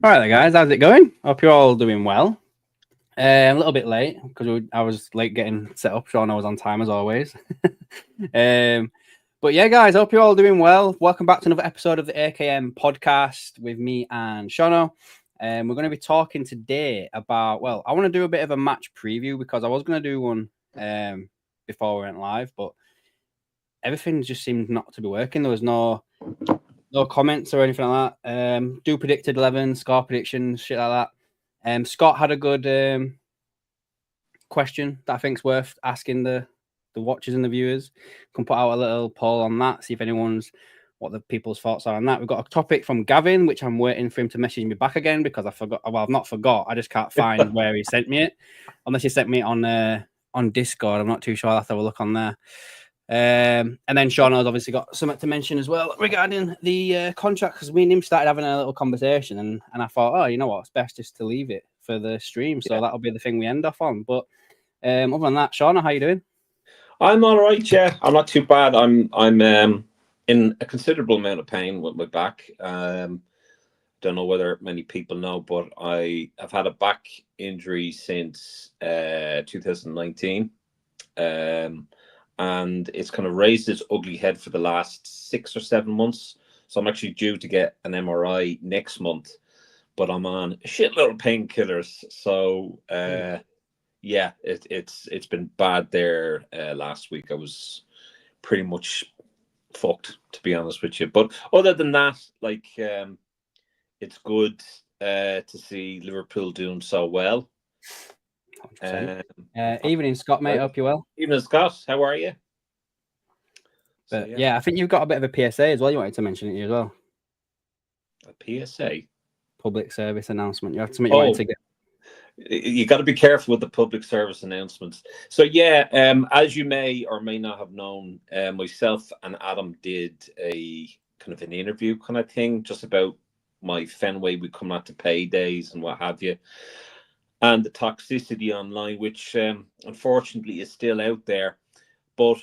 All right, guys, how's it going? Hope you're all doing well. A little bit late because I was late getting set up. Sean, I was on time as always. But yeah, guys, hope you're all doing well. Welcome back to another episode of the AKM podcast with me and Shono. We're going to be talking today about, well, I want to do a bit of a match preview because I was going to do one before we went live, but everything just seemed not to be working. There was no comments or anything like that. Do predicted 11, score predictions, shit like that. Scott had a good question that I think's worth asking the watchers and the viewers. Can put out a little poll on that, see if what the people's thoughts are on that. We've got a topic from Gavin, which I'm waiting for him to message me back again because I forgot. Well, I've not forgot. I just can't find where he sent me it. Unless he sent me it on Discord. I'm not too sure. I'll have to have a look on there. And then Sean has obviously got something to mention as well regarding the contract because me and him started having a little conversation and I thought, oh, you know what, it's best just to leave it for the stream. So that'll be the thing we end off on. But other than that, Shauna, how you doing? I'm all right, yeah. I'm not too bad. I'm in a considerable amount of pain with my back. Don't know whether many people know, but I have had a back injury since 2019. And it's kind of raised its ugly head for the last 6 or 7 months. So I'm actually due to get an MRI next month, but I'm on a shitload of painkillers. So it's been bad there. Last week I was pretty much fucked, to be honest with you. But other than that, like it's good to see Liverpool doing so well. Evening, Scott, mate. Hope you're well. Evening, Scott. How are you? But I think you've got a bit of a PSA as well. You wanted to mention it here as well. A PSA, public service announcement. You have to wanted to get. You got to be careful with the public service announcements. So as you may or may not have known, myself and Adam did a kind of an interview kind of thing just about my Fenway we come out to paydays and what have you. And the toxicity online, which unfortunately is still out there. But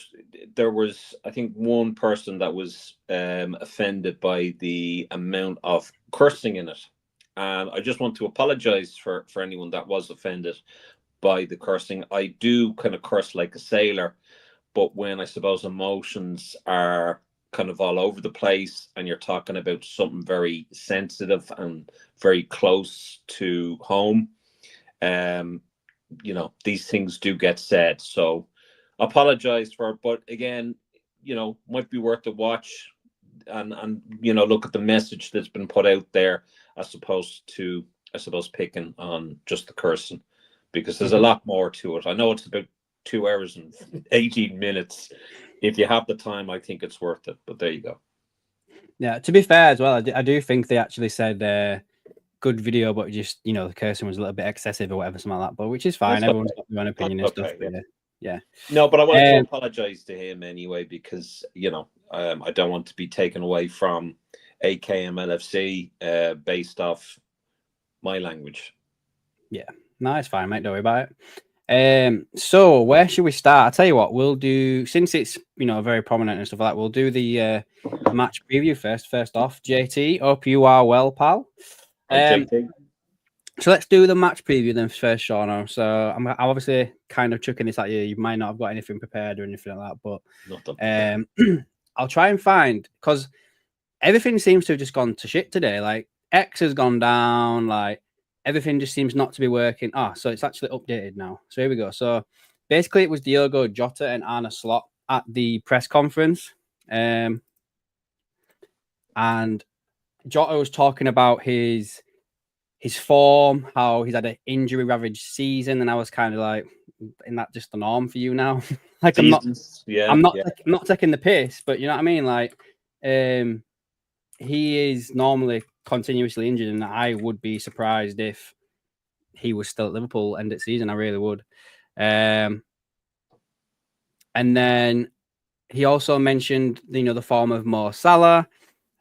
there was, I think, one person that was offended by the amount of cursing in it. And I just want to apologize for anyone that was offended by the cursing. I do kind of curse like a sailor, but when I suppose emotions are kind of all over the place and you're talking about something very sensitive and very close to home, these things do get said. So apologize for it, but again, might be worth a watch and look at the message that's been put out there as opposed to picking on just the cursing, because there's a lot more to it. I know it's about 2 hours and 18 minutes. If you have the time, I think it's worth it, but there you go. Yeah, to be fair as well, I do think they actually said good video, but just the cursing was a little bit excessive or whatever, something like that. But which is fine. Everyone's got their own opinion and stuff. Yeah. No, but I want to apologize to him anyway because I don't want to be taken away from AKM LFC based off my language. Yeah, no, it's fine, mate. Don't worry about it. So where should we start? I'll tell you what, we'll do, since it's very prominent and stuff like that, we'll do the match preview first. First off, JT, hope you are well, pal. So let's do the match preview then first, Sean. So I'm obviously kind of chucking this at you. You might not have got anything prepared or anything like that, but I'll try and find, because everything seems to have just gone to shit today. Like X has gone down, like everything just seems not to be working. So it's actually updated now. So here we go. So basically it was Diogo Jota and Arne Slot at the press conference. And Jota was talking about his form, how he's had an injury-ravaged season, and I was kind of like, "Isn't that just the norm for you now?" Like, Seasons. I'm not taking the piss, but you know what I mean. Like, he is normally continuously injured, and I would be surprised if he was still at Liverpool end of season. I really would. And then he also mentioned, the form of Mo Salah,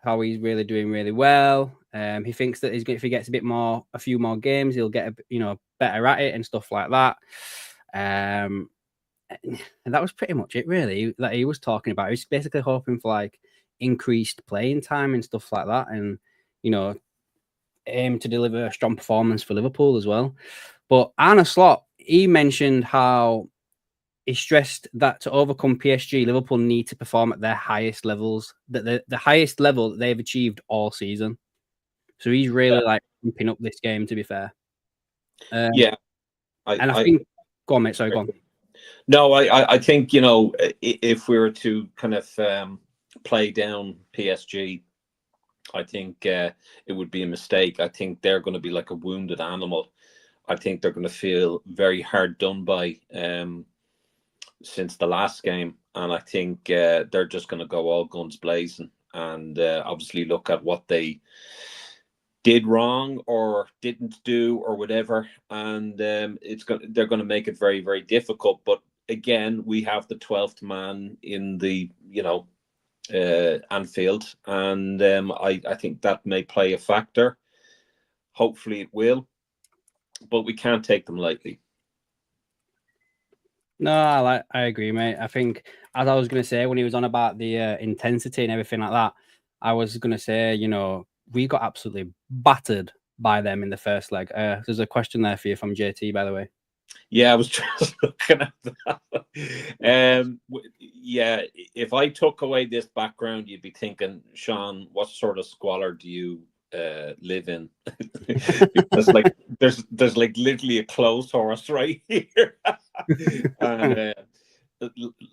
how he's really doing really well. He thinks that if he gets a few more games, he'll get better at it and stuff like that. And that was pretty much it, really, that he was talking about. He was basically hoping for like increased playing time and stuff like that. And aim to deliver a strong performance for Liverpool as well. But Arne Slot, he mentioned how he stressed that to overcome PSG, Liverpool need to perform at their highest levels, that the highest level that they've achieved all season. So he's really like pumping up this game, to be fair. And I think, go on, mate. Sorry, go on. No, I think, you know, if we were to kind of play down PSG, I think it would be a mistake. I think they're going to be like a wounded animal. I think they're going to feel very hard done by since the last game. And I think they're just going to go all guns blazing and obviously look at what they did wrong or didn't do or whatever. And they're going to make it very, very difficult. But again, we have the 12th man in the, you know, Anfield, and I think that may play a factor. Hopefully it will, but we can't take them lightly. No, I agree, mate. I think, as I was going to say when he was on about the intensity and everything like that, I was going to say, you know, we got absolutely battered by them in the first leg. There's a question there for you from JT, by the way. Yeah, I was just looking at that. Yeah, if I took away this background, you'd be thinking, Sean, what sort of squalor do you live in? Because like there's like literally a clothes horse right here, and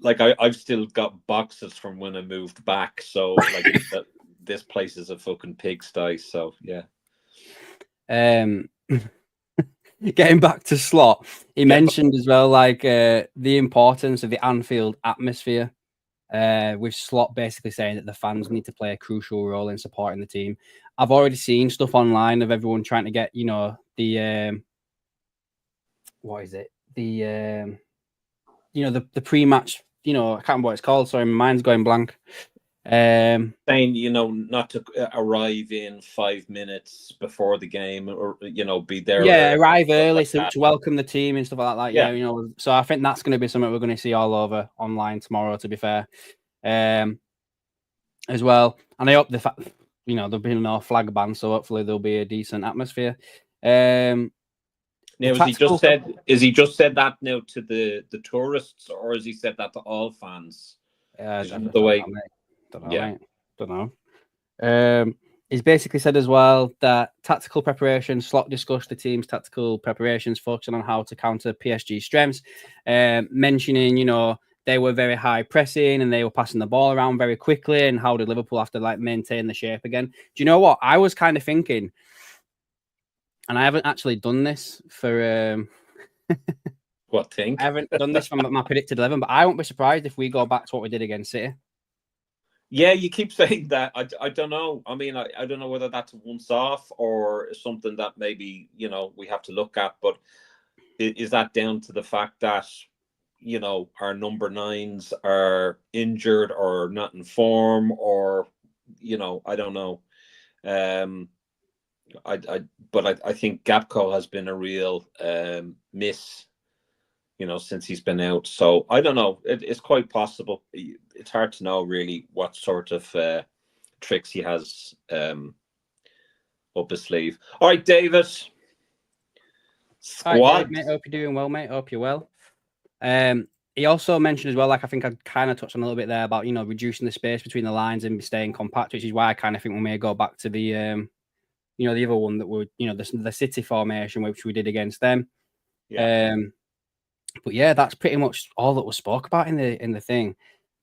like I've still got boxes from when I moved back. So like this place is a fucking pigsty. So yeah. Getting back to Slot, he mentioned as well, like the importance of the Anfield atmosphere, with Slot basically saying that the fans need to play a crucial role in supporting the team. I've already seen stuff online of everyone trying to get, you know, the what is it? The you know, the pre-match, you know, I can't remember what it's called. Sorry, my mind's going blank. Saying, you know, not to arrive in 5 minutes before the game, or you know, be there. Yeah, arrive early to welcome the team and stuff like that. Yeah, you know. So I think that's going to be something we're going to see all over online tomorrow. To be fair, as well, and I hope the fact, you know, there'll be no flag ban, so hopefully there'll be a decent atmosphere. Now, has he just said that now to the tourists, or has he said that to all fans? The way. Don't know. He's basically said as well that tactical preparation, Slot discussed the team's tactical preparations, focusing on how to counter PSG strengths, mentioning, you know, they were very high pressing and they were passing the ball around very quickly, and how did Liverpool have to like maintain the shape again? Do you know what? I was kind of thinking, and I haven't actually done this for... what thing? I haven't done this from my predicted 11, but I won't be surprised if we go back to what we did against City. Yeah, you keep saying that. I don't know. I mean, I don't know whether that's once off or something that maybe, you know, we have to look at. But is that down to the fact that, you know, our number 9s are injured or not in form, or, you know, I don't know. But I think Gapco has been a real miss, you know, since he's been out. So I don't know. It's quite possible. It's hard to know really what sort of tricks he has up his sleeve. All right, David. Squad. All right, Dave, mate. Hope you're doing well, mate. Hope you're well. He also mentioned as well, like I think I kind of touched on a little bit there about, you know, reducing the space between the lines and staying compact, which is why I kind of think we may go back to the, you know, the other one that would, you know, the City formation, which we did against them. Yeah. But yeah, that's pretty much all that was spoke about in the thing.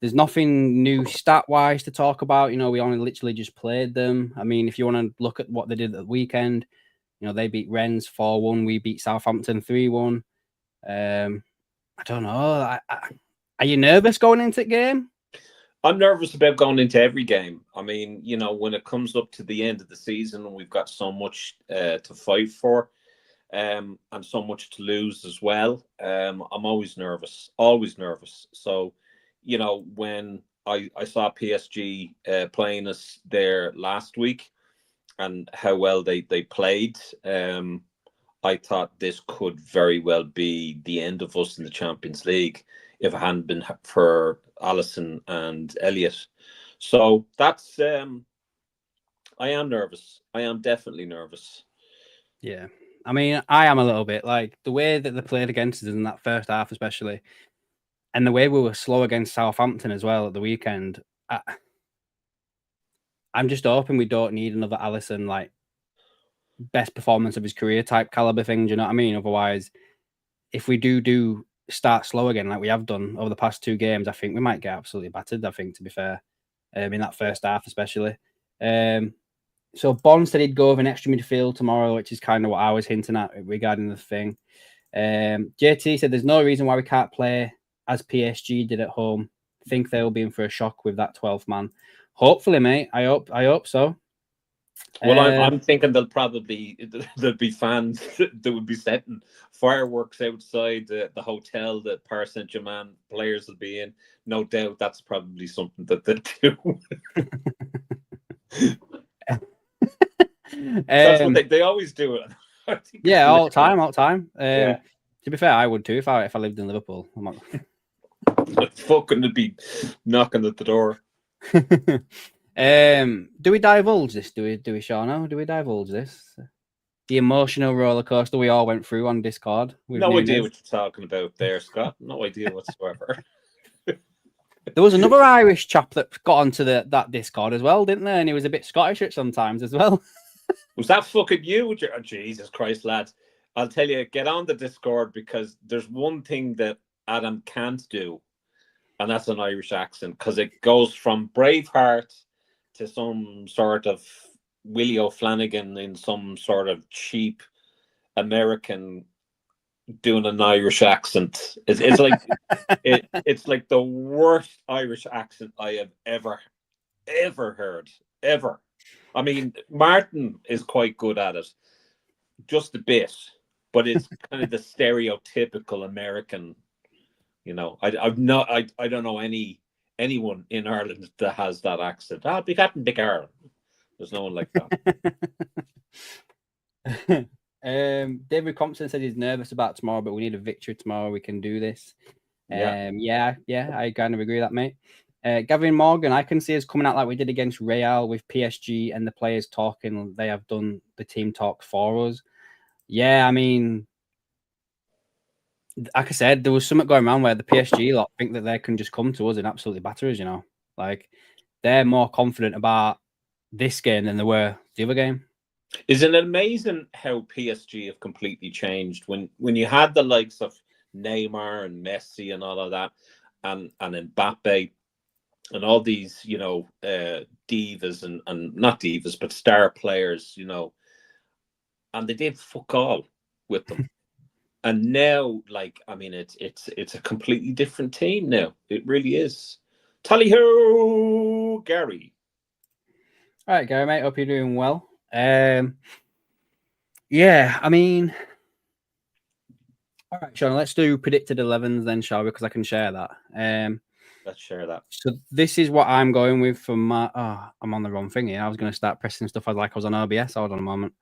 There's nothing new stat wise to talk about. You know, we only literally just played them. I mean, if you want to look at what they did at the weekend, you know, they beat Rennes 4-1. We beat Southampton 3-1. I don't know. Are you nervous going into the game? I'm nervous about going into every game. I mean, you know, when it comes up to the end of the season and we've got so much to fight for, and so much to lose as well, I'm always nervous. So, you know, when I saw PSG playing us there last week and how well they played, I thought this could very well be the end of us in the Champions League if it hadn't been for Alisson and Elliott. So that's I am nervous. I am definitely nervous. Yeah. I mean, I am a little bit like the way that they played against us in that first half, especially, and the way we were slow against Southampton as well at the weekend. I'm just hoping we don't need another Alisson like best performance of his career type caliber thing. Do you know what I mean? Otherwise, if we do start slow again, like we have done over the past 2 games, I think we might get absolutely battered. I think, to be fair, in that first half, especially. So Bond said he'd go with an extra midfield tomorrow, which is kind of what I was hinting at regarding the thing. JT said there's no reason why we can't play as PSG did at home. Think they'll be in for a shock with that 12th man. Hopefully, mate. I hope so. Well, I'm thinking there'll be fans that would be setting fireworks outside the hotel that Paris Saint-Germain players will be in. No doubt that's probably something that they do. That's what they always do it. Yeah, all the time. Yeah. To be fair, I would too if I lived in Liverpool. I'm not... fucking to be knocking at the door. Do we divulge this? Do we, Shauno? Do we divulge this? The emotional roller coaster we all went through on Discord. No idea what you're talking about there, Scott. No idea whatsoever. There was another Irish chap that got onto that Discord as well, didn't there? And he was a bit Scottish at sometimes as well. Was that fucking you? Oh, Jesus Christ, lads. I'll tell you, get on the Discord because there's one thing that Adam can't do, and that's an Irish accent, because it goes from Braveheart to some sort of Willie O'Flanagan in some sort of cheap American doing an Irish accent. It's like it's like the worst Irish accent I have ever heard. Ever. I mean, Martin is quite good at it, just a bit, but it's kind of the stereotypical American. You know, I don't know anyone in Ireland that has that accent. I'll be Captain Dick Ireland. There's no one like that. David Compson said he's nervous about tomorrow, but we need a victory tomorrow. We can do this. Yeah, I kind of agree with that, mate. Gavin Morgan, I can see us coming out like we did against Real with PSG and the players talking. They have done the team talk for us. Yeah, I mean, like I said, there was something going around where the PSG lot think that they can just come to us and absolutely batter us, you know. Like, they're more confident about this game than they were the other game. Isn't it amazing how PSG have completely changed? When you had the likes of Neymar and Messi and all of that, and Mbappe, and all these, you know, divas and not divas, but star players, you know, and they did fuck all with them. And now, like, I mean, it's a completely different team now. It really is. Tally ho, Gary. All right, Gary, mate. Hope you're doing well. Yeah, I mean, all right, Sean. Let's do predicted 11s then, shall we? Because I can share that. Let's share that. So this is what I'm going with for my. Oh, I'm on the wrong thing here. I was going to start pressing stuff I was on OBS. Hold on a moment.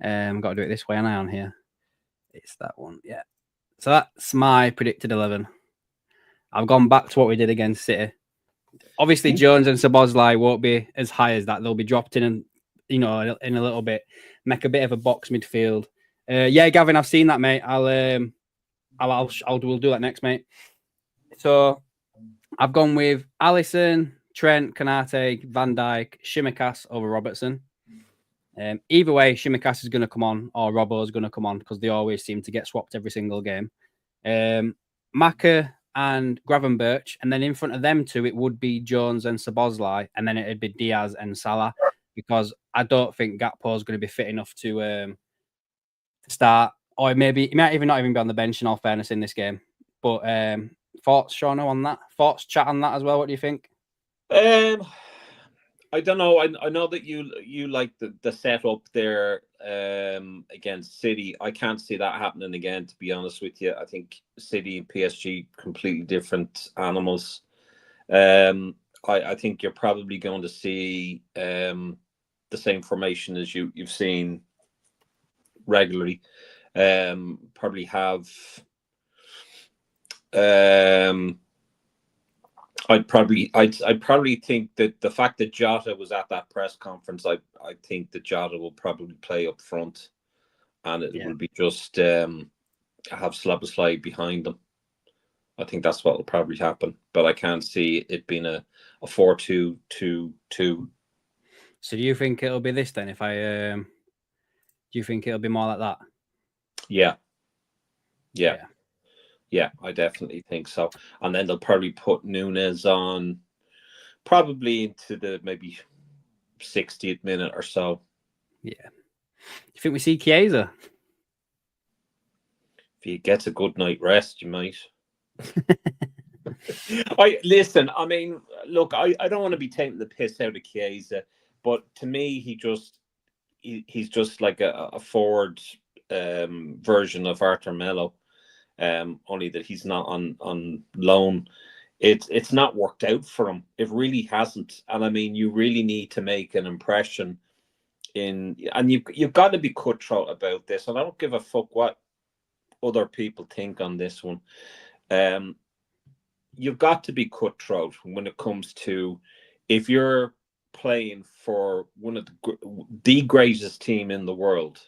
Got to do it this way, and I on here. It's that one, yeah. So that's my predicted 11. I've gone back to what we did against City. Obviously, Jones and Szoboszlai won't be as high as that. They'll be dropped in, and you know, in a little bit, make a bit of a box midfield. Yeah, Gavin, I've seen that, mate. We'll do that next, mate. So I've gone with Alisson, Trent, Konate, Van Dijk, Tsimikas over Robertson. Either way, Tsimikas is going to come on or Robbo is going to come on because they always seem to get swapped every single game. Maka and Gravenberch, and then in front of them two, it would be Jones and Szoboszlai, and then it'd be Diaz and Salah because I don't think Gakpo is going to be fit enough to start, or maybe he might even not even be on the bench in all fairness in this game. But thoughts, Shauno, on that? Thoughts, chat on that as well. What do you think? I don't know. I know that you like the setup there against City. I can't see that happening again, to be honest with you. I think City and PSG completely different animals. I think you're probably going to see the same formation as you've seen regularly. Probably have. I'd probably think that the fact that Jota was at that press conference, I think that Jota will probably play up front, and it will be just have Slabbersly behind them. I think that's what will probably happen, but I can't see it being a 4-2-2-2. So do you think it'll be this then? Do you think it'll be more like that? Yeah, I definitely think so. And then they'll probably put Nunes on, probably into the maybe 60th minute or so. Yeah. Do you think we see Chiesa? If he gets a good night rest, you might. Listen. I mean, look, I don't want to be taking the piss out of Chiesa, but to me, he's just like a forward version of Arthur Melo, only that he's not on loan. It's not worked out for him. It really hasn't. And I mean, you really need to make an impression and you've got to be cutthroat about this. And I don't give a fuck what other people think on this one. You've got to be cutthroat when it comes to, if you're playing for one of the greatest team in the world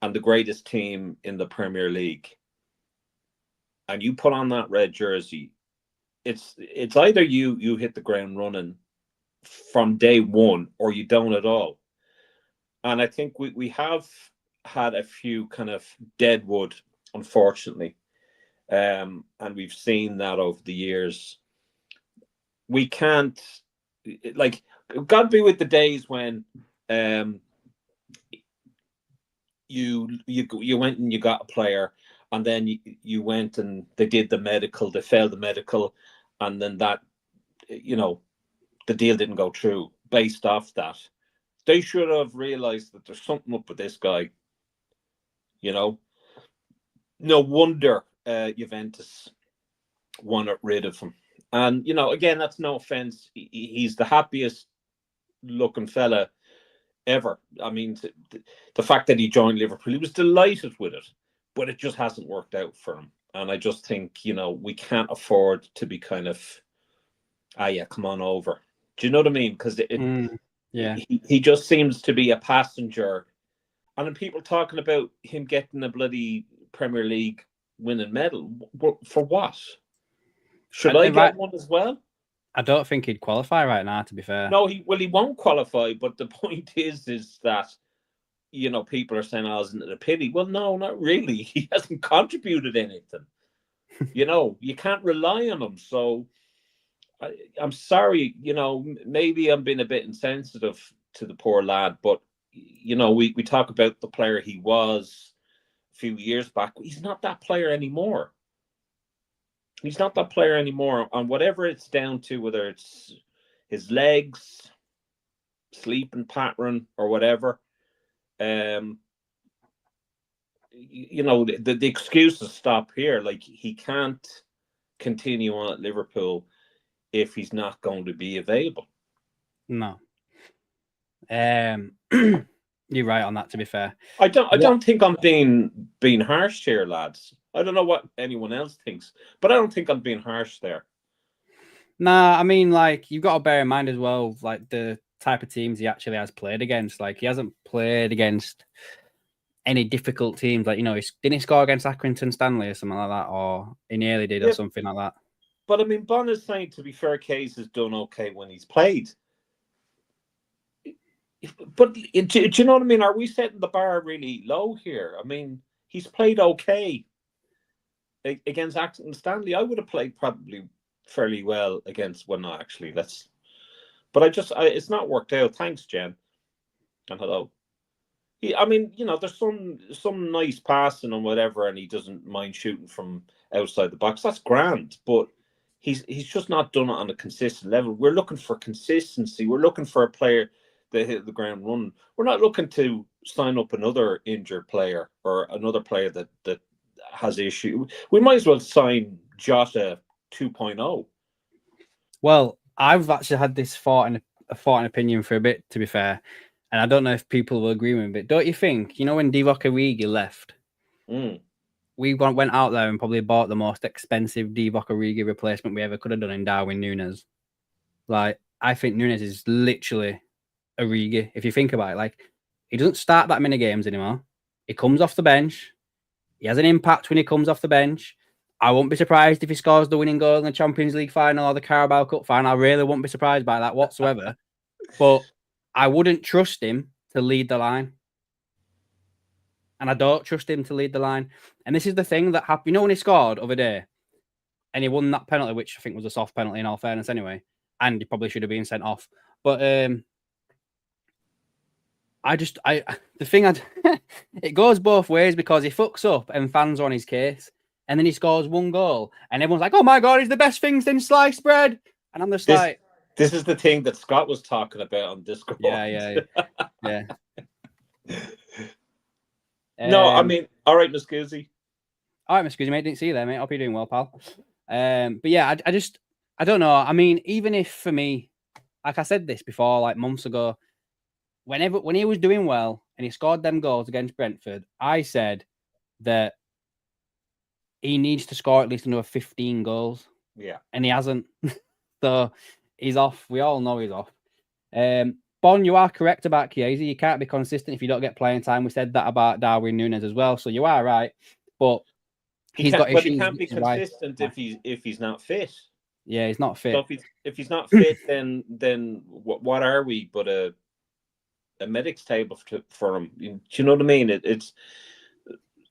and the greatest team in the Premier League, and you put on that red jersey, it's either you hit the ground running from day one or you don't at all. And I think we have had a few kind of deadwood, unfortunately. And we've seen that over the years. We can't, like, got to be with the days when you went and you got a player, and then you went and they did the medical, they failed the medical, and then that, the deal didn't go through based off that. They should have realized that there's something up with this guy. No wonder Juventus wanted rid of him. And, again, that's no offense. He's the happiest looking fella ever. I mean, the fact that he joined Liverpool, he was delighted with it, but it just hasn't worked out for him. And I just think, we can't afford to be kind of, come on over. Do you know what I mean? Because he just seems to be a passenger. And then people talking about him getting a bloody Premier League winning medal. For what? Should I get one as well? I don't think he'd qualify right now, to be fair. No, he won't qualify. But the point is that, people are saying, isn't it a pity? Well, no, not really. He hasn't contributed anything. You can't rely on him. So I'm sorry, maybe I'm being a bit insensitive to the poor lad, but, we talk about the player he was a few years back. He's not that player anymore. He's not that player anymore. And whatever it's down to, whether it's his legs, sleeping pattern, or whatever, the excuses stop here. Like, he can't continue on at Liverpool if he's not going to be available. No. You're right on that, to be fair. I don't think I'm being harsh here, lads. I don't know what anyone else thinks, but I don't think I'm being harsh there. Nah, I mean, like, you've got to bear in mind as well, like, the type of teams he actually has played against. Like, he hasn't played against any difficult teams. Like, didn't he score against Accrington Stanley or something like that? Or he nearly did, or something like that. But I mean, Bonner's saying, to be fair, Case has done okay when he's played. But do you know what I mean? Are we setting the bar really low here? I mean, he's played okay against Accrington Stanley. I would have played probably fairly well against. Well, no, actually, But it's not worked out. Thanks, Jen, and hello. I mean, there's some nice passing and whatever, and he doesn't mind shooting from outside the box. That's grand, but he's just not done it on a consistent level. We're looking for consistency. We're looking for a player that hit the ground running. We're not looking to sign up another injured player or another player that has issue. We might as well sign Jota 2.0. Well, I've actually had this thought and opinion for a bit, to be fair, and I don't know if people will agree with me, but don't you think, when Divock Origi left, we went out there and probably bought the most expensive Divock Origi replacement we ever could have done in Darwin Núñez? Like, I think Núñez is literally Origi. If you think about it, like, he doesn't start that many games anymore. He comes off the bench. He has an impact when he comes off the bench. I won't be surprised if he scores the winning goal in the Champions League final or the Carabao Cup final. I really won't be surprised by that whatsoever. But I wouldn't trust him to lead the line. And I don't trust him to lead the line. And this is the thing that happened. You know when he scored other day and he won that penalty, which I think was a soft penalty in all fairness anyway, and he probably should have been sent off. But it goes both ways because he fucks up and fans are on his case. And then he scores one goal, and everyone's like, "Oh my god, he's the best thing since sliced bread." And I'm just like, "This is the thing that Scott was talking about on Discord." Yeah. No, I mean, all right, Muscusi. All right, Muscusi, mate. Didn't see you there, mate. Hope you're doing well, pal. But yeah, I don't know. I mean, even if for me, like I said this before, like months ago, when he was doing well and he scored them goals against Brentford, I said that he needs to score at least another 15 goals. Yeah. And he hasn't. So he's off. We all know he's off. Bon, you are correct about Chiesa. You can't be consistent if you don't get playing time. We said that about Darwin Núñez as well. So you are right. But he can't be consistent if he's not fit. Yeah, he's not fit. So if he's not fit, then what are we but a medic's table for him? Do you know what I mean? It's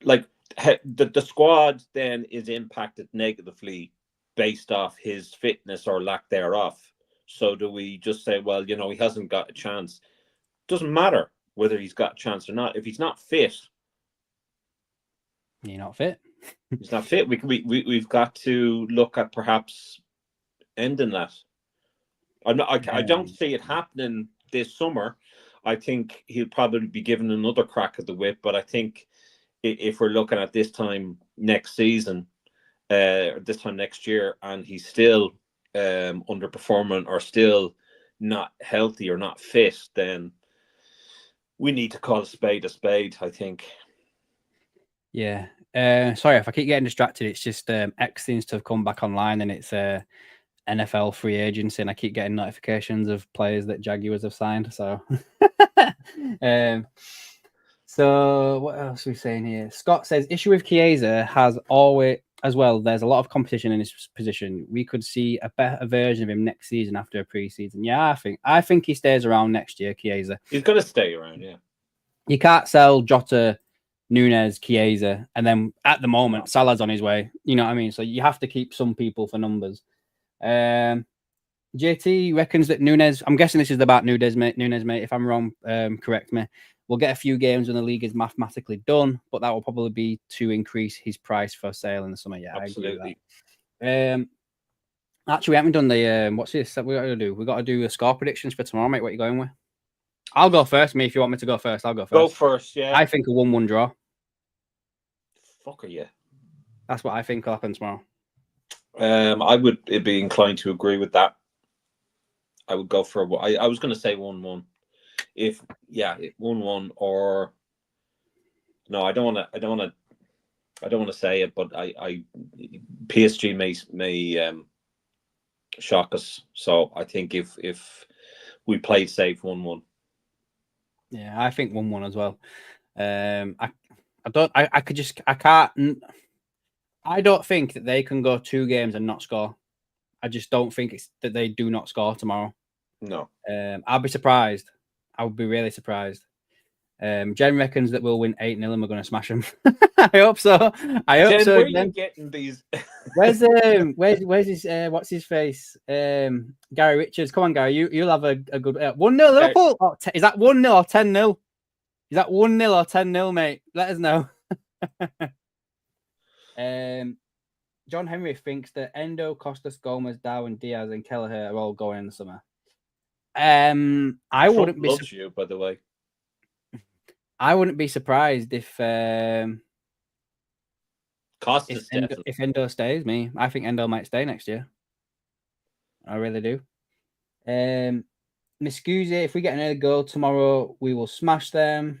like the squad then is impacted negatively based off his fitness or lack thereof. So do we just say, well, he hasn't got a chance? Doesn't matter whether he's got a chance or not. If he's not fit, you're not fit. He's not fit. We've got to look at perhaps ending that. I don't see it happening this summer. I think he'll probably be given another crack at the whip. But I think if we're looking at this time next season, this time next year, and he's still underperforming or still not healthy or not fit, then we need to call a spade, I think. Yeah. Sorry if I keep getting distracted. It's just X seems to have come back online, and it's NFL free agency, and I keep getting notifications of players that Jaguars have signed. So, so what else are we saying here? Scott says issue with Chiesa has always as well. There's a lot of competition in his position. We could see a better version of him next season after a preseason. Yeah, I think he stays around next year. Chiesa, he's going to stay around. Yeah, you can't sell Jota, Núñez, Chiesa, and then at the moment Salah's on his way. You know what I mean? So you have to keep some people for numbers. JT reckons that Núñez, I'm guessing this is about Núñez, mate. If I'm wrong, correct me. We'll get a few games when the league is mathematically done, but that will probably be to increase his price for sale in the summer. Yeah, absolutely. I agree with that. Actually, we haven't done the what's this? We got to do. We got to do the score predictions for tomorrow, mate. What are you going with? I'll go first. If you want me to go first, I'll go first. Go first, yeah. I think a 1-1 draw. Fuck are you? That's what I think will happen tomorrow. I would be inclined to agree with that. I would go for I was going to say 1-1. 1-1 or no, I don't want to say it, but I PSG may shock us. So I think if we played safe 1-1. Yeah, I think 1-1 as well. I don't think that they can go 2 games and not score. I just don't think it's that they do not score tomorrow. No. I'll be surprised. I would be really surprised. Jen reckons that we'll win 8-0 and we're going to smash them. I hope so. Jen, where are you getting these? Where's his what's his face? Gary Richards. Come on, Gary. You'll have a good 1-0 Liverpool. Is that 1-0 or 10-0? Is that 1-0 or 10-0, mate? Let us know. John Henry thinks that Endo, Costas, Gomez, Darwin, Diaz, and Kelleher are all going in the summer. I wouldn't be. Loves you, by the way. I wouldn't be surprised if Costas if Endo stays. I think Endo might stay next year. I really do. Miscusi, if we get another goal tomorrow, we will smash them.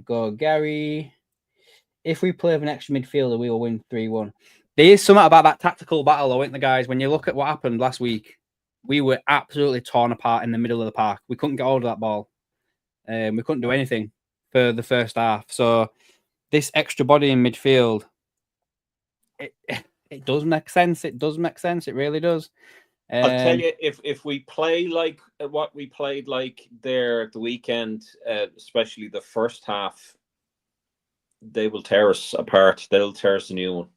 Go Gary. If we play with an extra midfielder, we will win 3-1. There is something about that tactical battle, though, isn't there, guys? When you look at what happened last week, we were absolutely torn apart in the middle of the park. We couldn't get hold of that ball. We couldn't do anything. for the first half. So this extra body in midfield, it does make sense. It does make sense. It really does. I'll tell you, if we play like what we played like there at the weekend, especially the first half, they will tear us apart. They'll tear us a new one.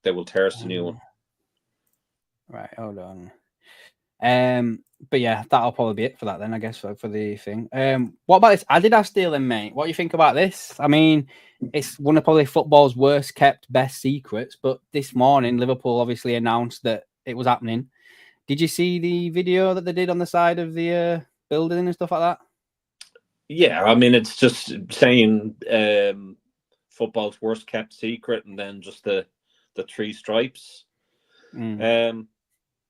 They will tear us a new one. Right, hold on. But yeah, that'll probably be it for that then, I guess, for the thing. What about this Adidas deal then, mate? What do you think about this? I mean, it's one of probably football's worst kept, best secrets, but this morning, Liverpool obviously announced that it was happening. Did you see the video that they did on the side of the building and stuff like that? Yeah, I mean, it's just saying football's worst kept secret, and then just the three stripes.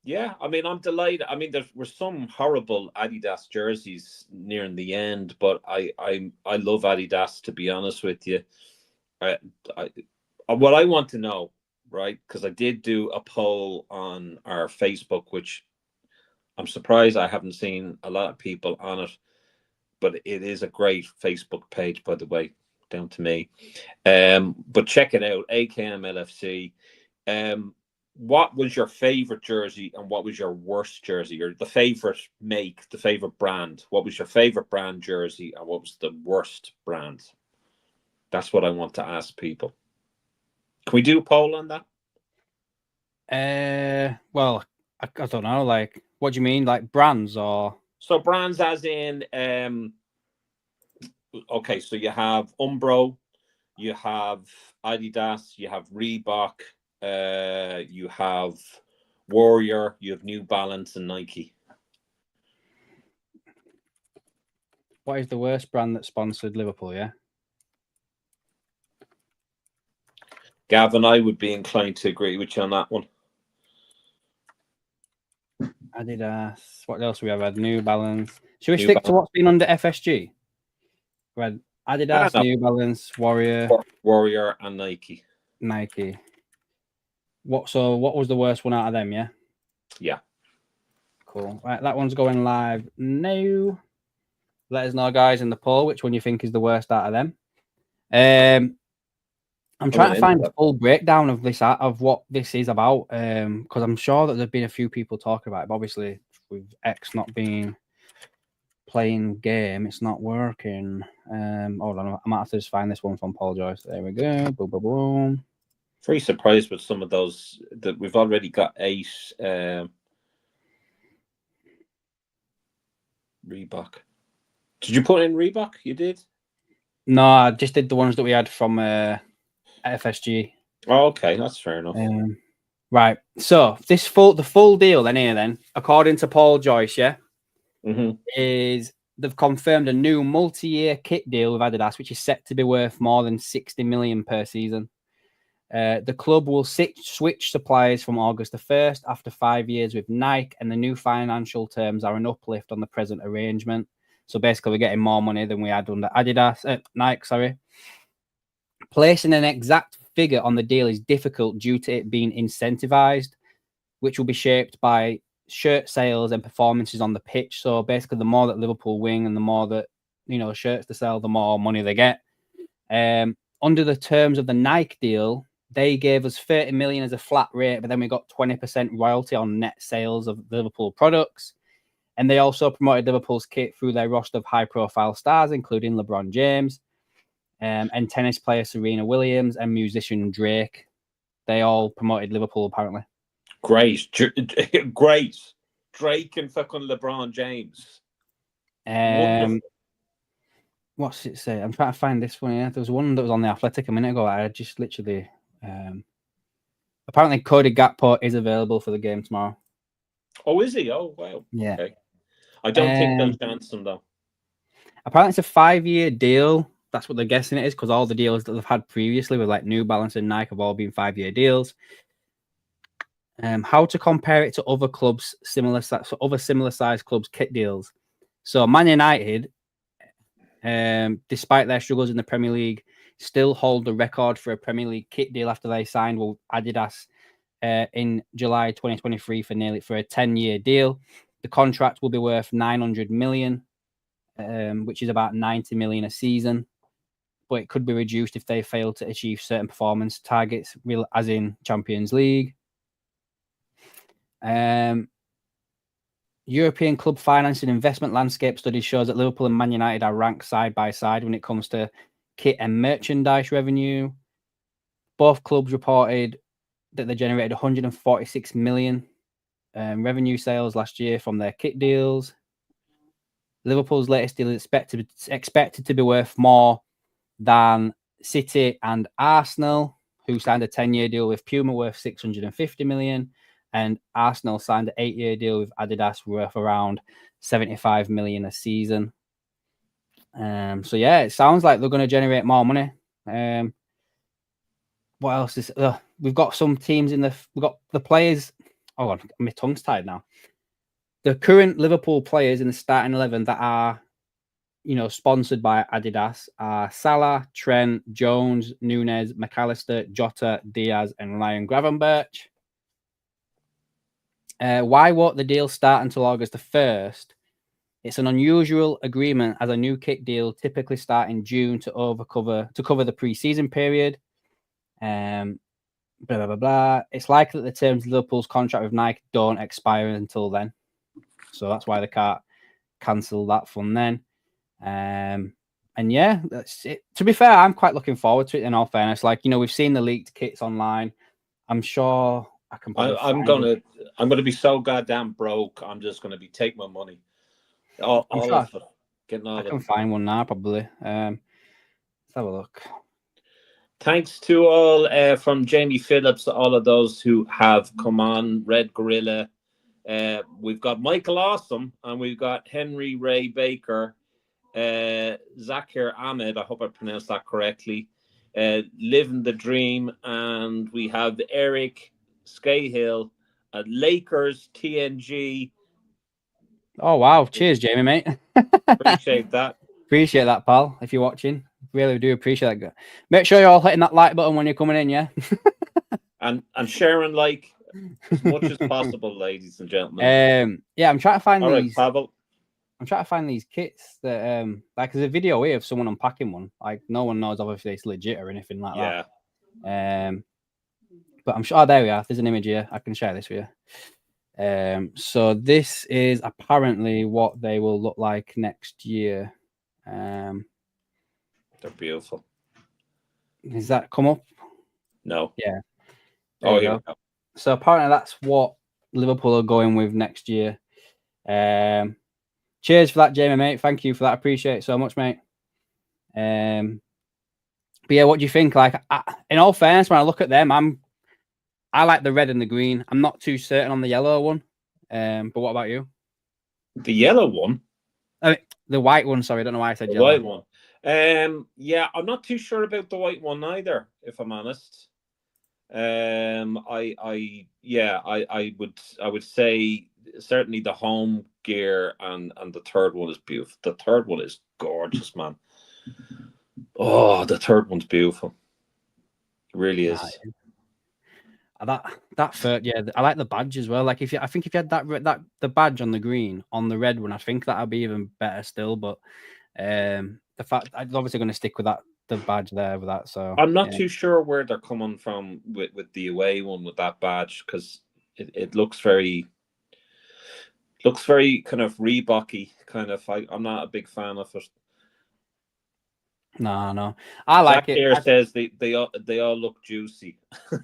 Yeah, I mean, I'm delighted. I mean, there were some horrible Adidas jerseys nearing the end, but I love Adidas, to be honest with you. What I want to know, right? Because I did do a poll on our Facebook, which I'm surprised I haven't seen a lot of people on it, but it is a great Facebook page, by the way, down to me. But check it out, AKM LFC. What was your favorite jersey and what was your worst jersey, or the favorite make, the favorite brand? What was your favorite brand jersey and what was the worst brand? That's what I want to ask people. Can we do a poll on that? Well, I don't know. Like, what do you mean? Like brands or? So brands as in, okay, so you have Umbro, you have Adidas, you have Reebok, you have Warrior, you have New Balance and Nike. What is the worst brand that sponsored Liverpool? Yeah, Gavin, I would be inclined to agree with you on that one. Adidas. What else we have had? New Balance. Should we stick to what's been under FSG? We had Adidas, New Balance, Warrior, and Nike. What was the worst one out of them? Yeah. Yeah. Cool. Right, that one's going live now. Let us know, guys, in the poll which one you think is the worst out of them. I'm trying to find a full breakdown of this, of what this is about, because I'm sure that there've been a few people talking about it. But obviously, with X not being playing game, it's not working. Hold on, I might have to just find this one from Paul Joyce. There we go. Boom, boom, boom. Very surprised with some of those that we've already got 8. Reebok. Did you put in Reebok? You did? No, I just did the ones that we had from FSG. Oh, okay, that's fair enough. Right. So the full deal then, according to Paul Joyce, yeah, is they've confirmed a new multi-year kit deal with Adidas, which is set to be worth more than 60 million per season. The club will switch suppliers from August the 1st after 5 years with Nike, and the new financial terms are an uplift on the present arrangement. So basically, we're getting more money than we had under Nike. Sorry. Placing an exact figure on the deal is difficult due to it being incentivized, which will be shaped by shirt sales and performances on the pitch. So basically, the more that Liverpool win and the more that shirts to sell, the more money they get. Under the terms of the Nike deal, they gave us 30 million as a flat rate, but then we got 20% royalty on net sales of Liverpool products. And they also promoted Liverpool's kit through their roster of high-profile stars, including LeBron James, and tennis player Serena Williams and musician Drake. They all promoted Liverpool, apparently. Great. Drake and fucking LeBron James. What's it say? I'm trying to find this one. Yeah, there was one that was on the Athletic a minute ago. I just literally. Apparently, Cody Gakpo is available for the game tomorrow. Oh, is he? Oh, wow. Yeah. Okay. I don't think they'll chance him, though. Apparently, it's a 5-year deal. That's what they're guessing it is, because all the deals that they've had previously with like New Balance and Nike have all been 5-year deals. How to compare it to other clubs, similar sized clubs' kit deals. So Man United, despite their struggles in the Premier League, still hold the record for a Premier League kit deal after they signed with Adidas in July 2023 for a 10-year deal. The contract will be worth 900 million. which is about 90 million a season. But it could be reduced if they fail to achieve certain performance targets, as in Champions League. European club finance and investment landscape study shows that Liverpool and Man United are ranked side by side when it comes to kit and merchandise revenue. Both clubs reported that they generated 146 million revenue sales last year from their kit deals. Liverpool's latest deal is expected to be worth more than City and Arsenal, who signed a 10-year deal with Puma worth 650 million, and Arsenal signed an 8-year deal with Adidas worth around 75 million a season. So yeah, it sounds like they're going to generate more money. What else is we've got some teams we've got the players. Oh, my tongue's tied now. The current Liverpool players in the starting 11 that are, sponsored by Adidas are Salah, Trent, Jones, Nunez, McAllister, Jota, Diaz, and Ryan Gravenberch. Why won't the deal start until August the 1st? It's an unusual agreement, as a new kit deal typically start in June to cover the pre-season period. Blah, blah, blah, blah. It's likely that the terms of Liverpool's contract with Nike don't expire until then. So that's why they can't cancel that fund then. And yeah, that's it. To be fair, I'm quite looking forward to it, in all fairness. We've seen the leaked kits online. I'm sure I can. I'm gonna be so goddamn broke. I'm just gonna be taking my money. All of it. Getting all I of it. can find one now, probably. Let's have a look. Thanks to all from Jamie Phillips, all of those who have come on. Red Gorilla. We've got Michael Awesome, and we've got Henry Ray Baker, Zakir Ahmed, I hope I pronounced that correctly, Living the Dream, and we have Eric Scahill, Lakers TNG. Oh wow, cheers Jamie, mate. Appreciate that. Appreciate that, pal, if you're watching. Really do appreciate that. Make sure you're all hitting that like button when you're coming in, yeah? and sharing as much as possible, ladies and gentlemen. Yeah, I'm trying to find all these. Right, Pavel. I'm trying to find these kits that there's a video here of someone unpacking one. No one knows obviously it's legit or anything like that. But I'm sure there we are. There's an image here. I can share this with you. So this is apparently what they will look like next year. They're beautiful. Does that come up? No. Yeah. There you go. So apparently that's what Liverpool are going with next year. Cheers for that, Jamie, mate. Thank you for that. I appreciate it so much, mate. But yeah, what do you think? In all fairness, when I look at them, I like the red and the green. I'm not too certain on the yellow one. But what about you? The yellow one? The white one. Sorry, I don't know why I said the yellow. White one. Yeah, I'm not too sure about the white one either, if I'm honest. I would say certainly the home gear and the third one is beautiful. The third one is gorgeous, man. Oh, the third one's beautiful. It really is. That third, yeah, I like the badge as well. If you had the badge on the green on the red one, I think that'd be even better still. But the fact I'm obviously going to stick with the badge there with that. So I'm not too sure where they're coming from with the away one with that badge, because it looks very kind of Reeboky kind of. I'm not a big fan of it. No, I like Zach it. Here says they all look juicy.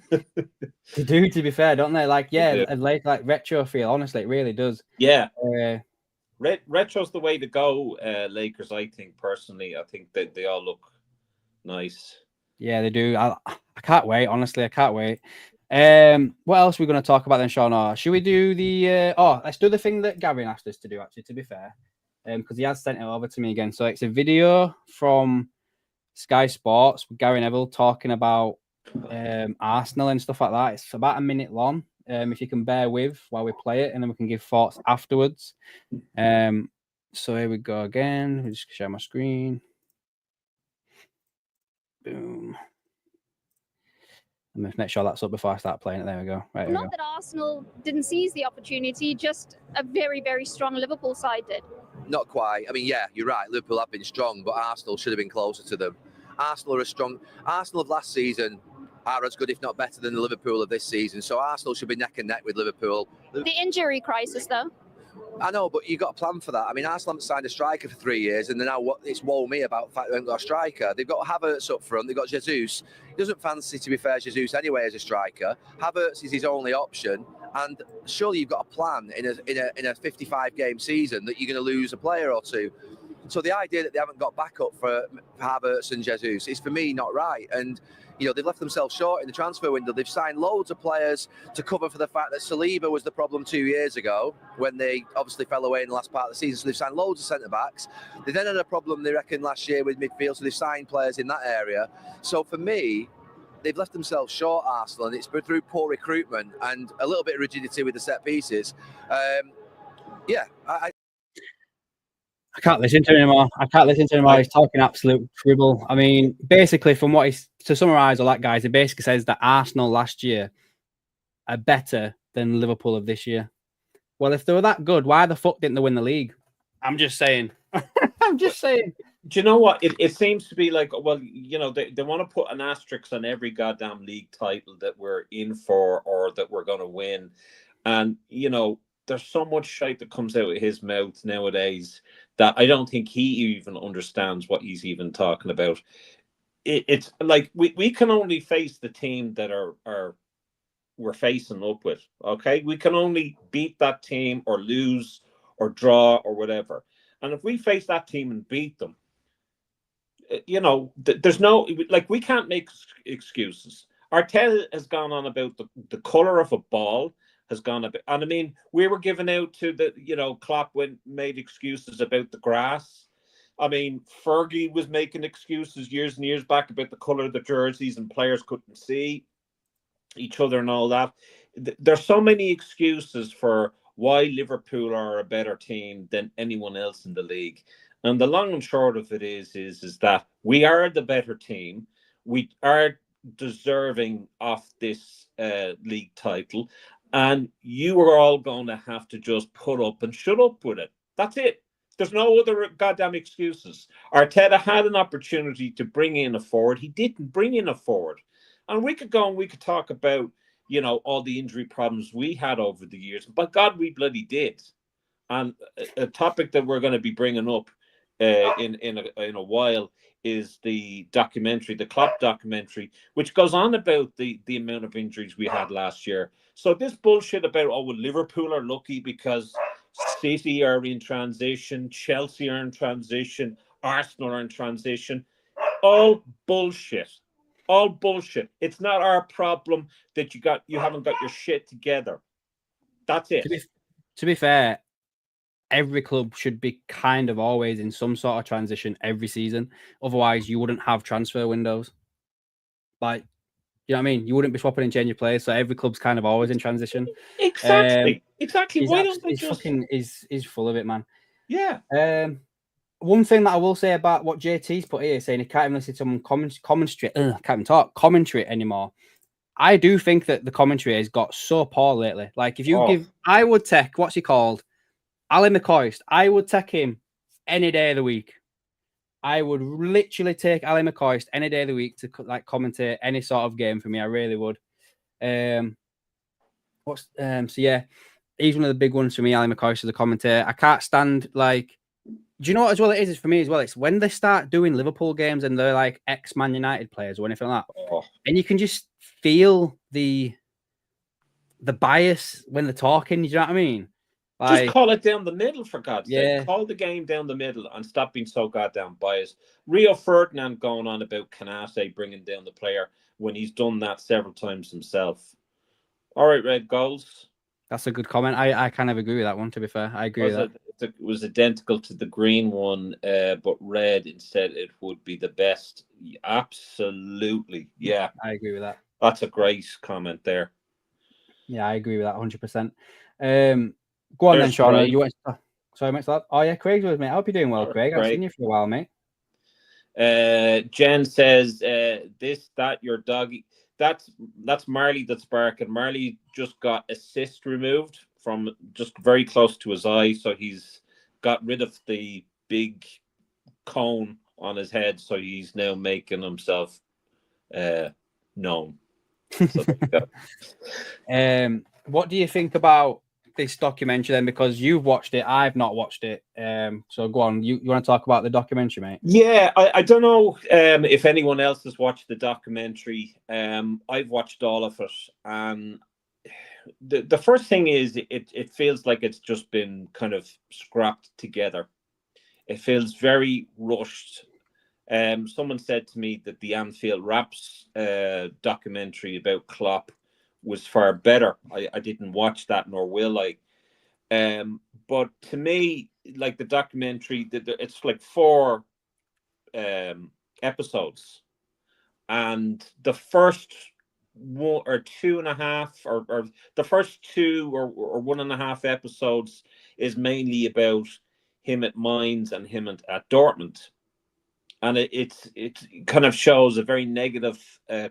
They do, to be fair, don't they? Like retro feel. Honestly, it really does. Yeah. Retro's the way to go, Lakers. I think personally, I think that they all look nice. Yeah, they do. I can't wait. Honestly, I can't wait. What else are we going to talk about then, Sean? Should we do the? Let's do the thing that Gavin asked us to do. Actually, to be fair, because he has sent it over to me again. So it's a video from Sky Sports with Gary Neville talking about Arsenal and stuff like that. It's about a minute long. If you can bear with while we play it, and then we can give thoughts afterwards. So here we go again. Let me just share my screen. Boom. Let me make sure that's up before I start playing it. There we go. Right, Not that Arsenal didn't seize the opportunity, just a very, very strong Liverpool side did. not quite. I mean, yeah, you're right. Liverpool have been strong, but Arsenal should have been closer to them. Arsenal are strong. Arsenal of last season are as good, if not better, than the Liverpool of this season. So Arsenal should be neck and neck with Liverpool. The injury crisis, though. I know, but you've got a plan for that. I mean, Arsenal haven't signed a striker for 3 years, and now it's woe me about the fact they haven't got a striker. They've got Havertz up front. They've got Jesus. He doesn't fancy, to be fair, Jesus anyway as a striker. Havertz is his only option, and surely you've got a plan in a 55-game season that you're going to lose a player or two. So the idea that they haven't got backup for Havertz and Jesus is, for me, not right. And they've left themselves short in the transfer window. They've signed loads of players to cover for the fact that Saliba was the problem 2 years ago when they obviously fell away in the last part of the season. So they've signed loads of centre-backs. They then had a problem, they reckon, last year with midfield, so they've signed players in that area. So for me, they've left themselves short, Arsenal, and it's through poor recruitment and a little bit of rigidity with the set pieces. I can't listen to him anymore. He's talking absolute dribble. I mean, basically, from what to summarise all that, guys, it basically says that Arsenal last year are better than Liverpool of this year. Well, if they were that good, why the fuck didn't they win the league? I'm just saying. I'm just saying. Do you know what? It seems to be like, well, they want to put an asterisk on every goddamn league title that we're in for or that we're going to win. And, there's so much shite that comes out of his mouth nowadays that I don't think he even understands what he's even talking about. It's like we can only face the team that we're facing up with. Okay, we can only beat that team or lose or draw or whatever. And if we face that team and beat them, there's no, like, we can't make excuses. Arteta has gone on about the color of a ball. Has gone a bit, and I mean, we were given out to Klopp made excuses about the grass. I mean, Fergie was making excuses years and years back about the colour of the jerseys and players couldn't see each other and all that. There's so many excuses for why Liverpool are a better team than anyone else in the league. And the long and short of it is that we are the better team. We are deserving of this league title. And you are all going to have to just put up and shut up with it. That's it. There's no other goddamn excuses. Arteta had an opportunity to bring in a forward. He didn't bring in a forward. And we could go and we could talk about, all the injury problems we had over the years. But God, we bloody did. And a topic that we're going to be bringing up in a while is the documentary, the Klopp documentary, which goes on about the amount of injuries we had last year. So this bullshit about, Liverpool are lucky because City are in transition, Chelsea are in transition, Arsenal are in transition. All bullshit. All bullshit. It's not our problem that you haven't got your shit together. That's it. To be fair, every club should be kind of always in some sort of transition every season. Otherwise, you wouldn't have transfer windows. Like, you know what I mean? You wouldn't be swapping and changing players. So every club's kind of always in transition. Exactly. Why don't they he's just... fucking is full of it, man. Yeah. One thing that I will say about what JT's put here, saying he can't even listen to someone commentary anymore. I do think that the commentary has got so poor lately. Like, if you I would take, what's he called? Ali McCoist. I would take him any day of the week. I would literally take Ali McCoist any day of the week to commentate any sort of game for me. I really would. So yeah, he's one of the big ones for me. Ali McCoist as a commentator. I can't stand do you know what as well it is for me as well? It's when they start doing Liverpool games and they're like ex-Man United players or anything like that, and you can just feel the bias when they're talking. You know what I mean? Just call it down the middle, for God's sake. Call the game down the middle and stop being so goddamn biased. Rio Ferdinand going on about Canate bringing down the player when he's done that several times himself. All right, Red, goals. That's a good comment. I kind of agree with that one, to be fair. I agree with that. It was identical to the green one, but red instead it would be the best. Absolutely. Yeah. I agree with that. That's a great comment there. Yeah, I agree with that 100%. Go on then, Sean. You want to... Sorry, mate. Oh, yeah, Craig's with me. I hope you're doing well, Craig. I've seen you for a while, mate. Jen says, your doggy. That's Marley that's barking. Marley just got a cyst removed from just very close to his eye, so he's got rid of the big cone on his head, so he's now making himself known. So there you go. What do you think about this documentary then? Because you've watched it, I've not watched it. So go on. You want to talk about the documentary, mate? Yeah, I don't know if anyone else has watched the documentary. I've watched all of it, and the first thing is it feels like it's just been kind of scrapped together. It feels very rushed. Someone said to me that the Anfield Raps documentary about Klopp was far better. I didn't watch that, nor will I. But to me, like the documentary, it's like 4 episodes, and the first 1 or 2.5, or the first 2 or 1.5 episodes is mainly about him at Mainz and him at Dortmund. And it kind of shows a very negative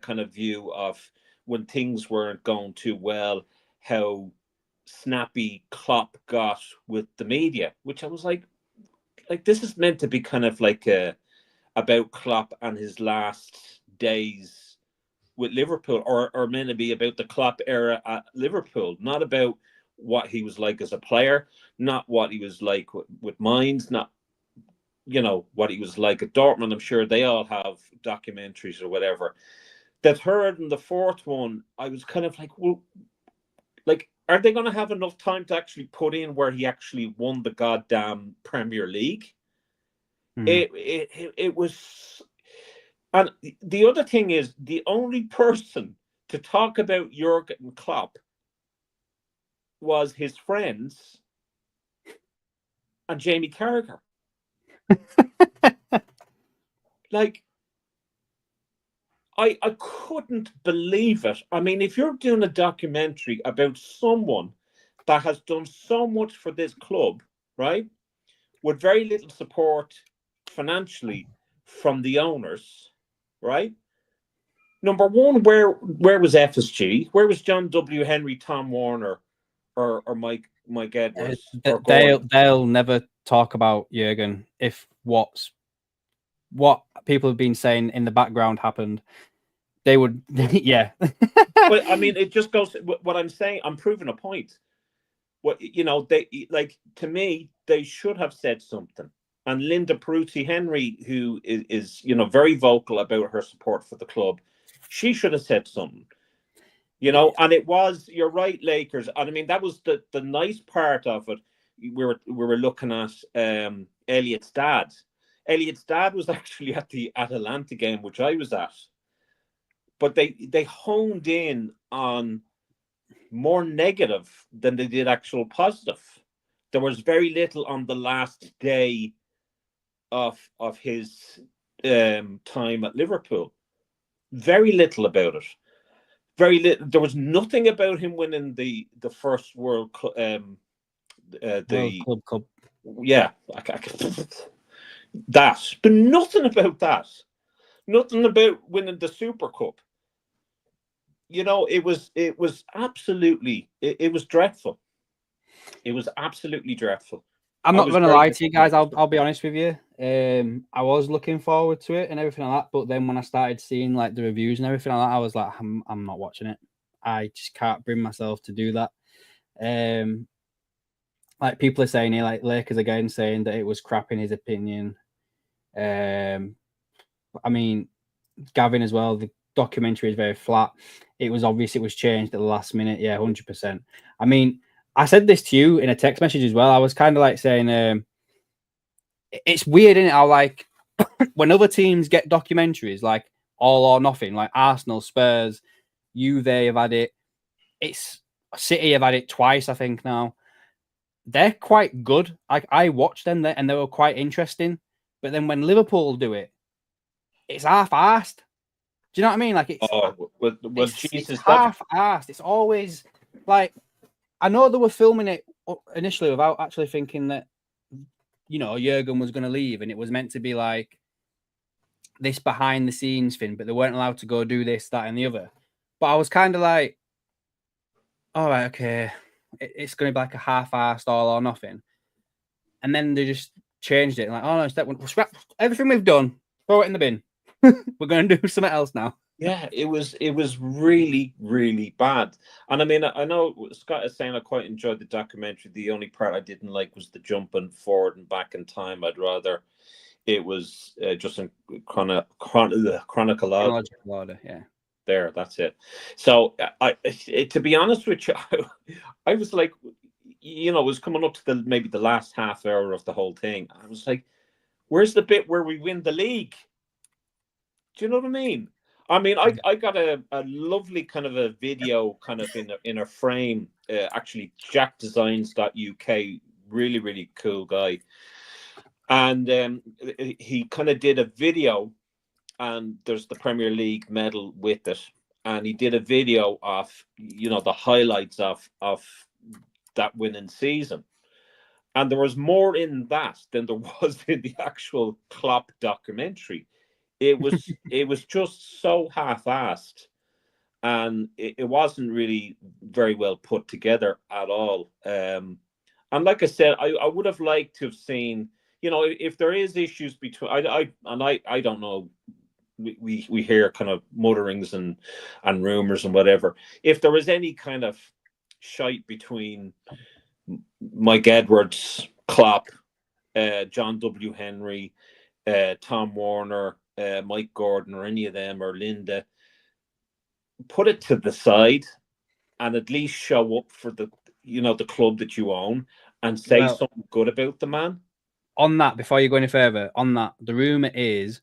kind of view of when things weren't going too well, how snappy Klopp got with the media, which I was like this is meant to be kind of like about Klopp and his last days with Liverpool, or meant to be about the Klopp era at Liverpool, not about what he was like as a player, not what he was like with Mainz, not what he was like at Dortmund. I'm sure they all have documentaries or whatever. The third and the fourth one, I was kind of like, well, like, are they going to have enough time to actually put in where he actually won the goddamn Premier League? It was, and the other thing is, the only person to talk about Jurgen Klopp was his friends and Jamie Carragher. Like, I couldn't believe it. I mean, if you're doing a documentary about someone that has done so much for this club, right, with very little support financially from the owners, right? Number one, where was FSG? Where was John W. Henry, Tom Warner, or Mike Edwards? They'll never talk about Jurgen if what people have been saying in the background happened. They would, yeah. But I mean, it just goes. What I'm saying, I'm proving a point. What they like, to me, they should have said something. And Linda Peruzzi Henry, who is very vocal about her support for the club, she should have said something. And it was, you're right, Lakers. And I mean, that was the nice part of it. We were looking at Elliot's dad. Elliot's dad was actually at the Atalanta game, which I was at. But they honed in on more negative than they did actual positive. There was very little on the last day of his time at Liverpool. Very little about it. Very little. There was nothing about him winning the first World Club. Club. Yeah, that. But nothing about that. Nothing about winning the Super Cup. It was absolutely, it was dreadful. It was absolutely dreadful. I'm not going to lie to you guys. I'll be honest with you. I was looking forward to it and everything like that, but then when I started seeing like the reviews and everything like that, I was like, I'm not watching it. I just can't bring myself to do that. Like people are saying here, like Lakers again saying that it was crap in his opinion. I mean, Gavin as well. The documentary is very flat. It was obvious it was changed at the last minute. Yeah, 100%. I mean, I said this to you in a text message as well. I was kind of like saying, it's weird, isn't it? How like when other teams get documentaries, like All or Nothing, like Arsenal, Spurs, Juve have had it. It's City have had it twice, I think now. They're quite good. I watched them and they were quite interesting. But then when Liverpool do it, it's half-assed. Do you know what I mean? Like it's half-assed. It's always like, I know they were filming it initially without actually thinking that, Jurgen was going to leave, and it was meant to be like this behind the scenes thing, but they weren't allowed to go do this, that, and the other. But I was kind of like, all right, okay, it's going to be like a half-assed All or Nothing. and then they just changed it. Like, oh no, that one. Scrap everything we've done. Throw it in the bin. We're going to do something else now. Yeah, it was really, really bad. And I mean, I know Scott is saying I quite enjoyed the documentary. The only part I didn't like was the jumping forward and back in time. I'd rather it was just in chronological order. Yeah, there. That's it. So to be honest with you, I was like, it was coming up to maybe the last half hour of the whole thing. I was like, where's the bit where we win the league? Do you know what I mean? I mean, I got a lovely kind of a video kind of in a frame. Actually, jackdesigns.uk, really, really cool guy. And he kind of did a video, and there's the Premier League medal with it. And he did a video of, the highlights of that winning season. And there was more in that than there was in the actual Klopp documentary. It was just so half-assed, and it wasn't really very well put together at all. And like I said, I would have liked to have seen, if there is issues between, I don't know. We hear kind of mutterings and rumors and whatever. If there was any kind of shite between Mike Edwards, Klopp, John W. Henry, Tom Warner, Mike Gordon, or any of them, or Linda, put it to the side and at least show up for the club that you own and say something good about the man. On that, before you go any further, the rumor is,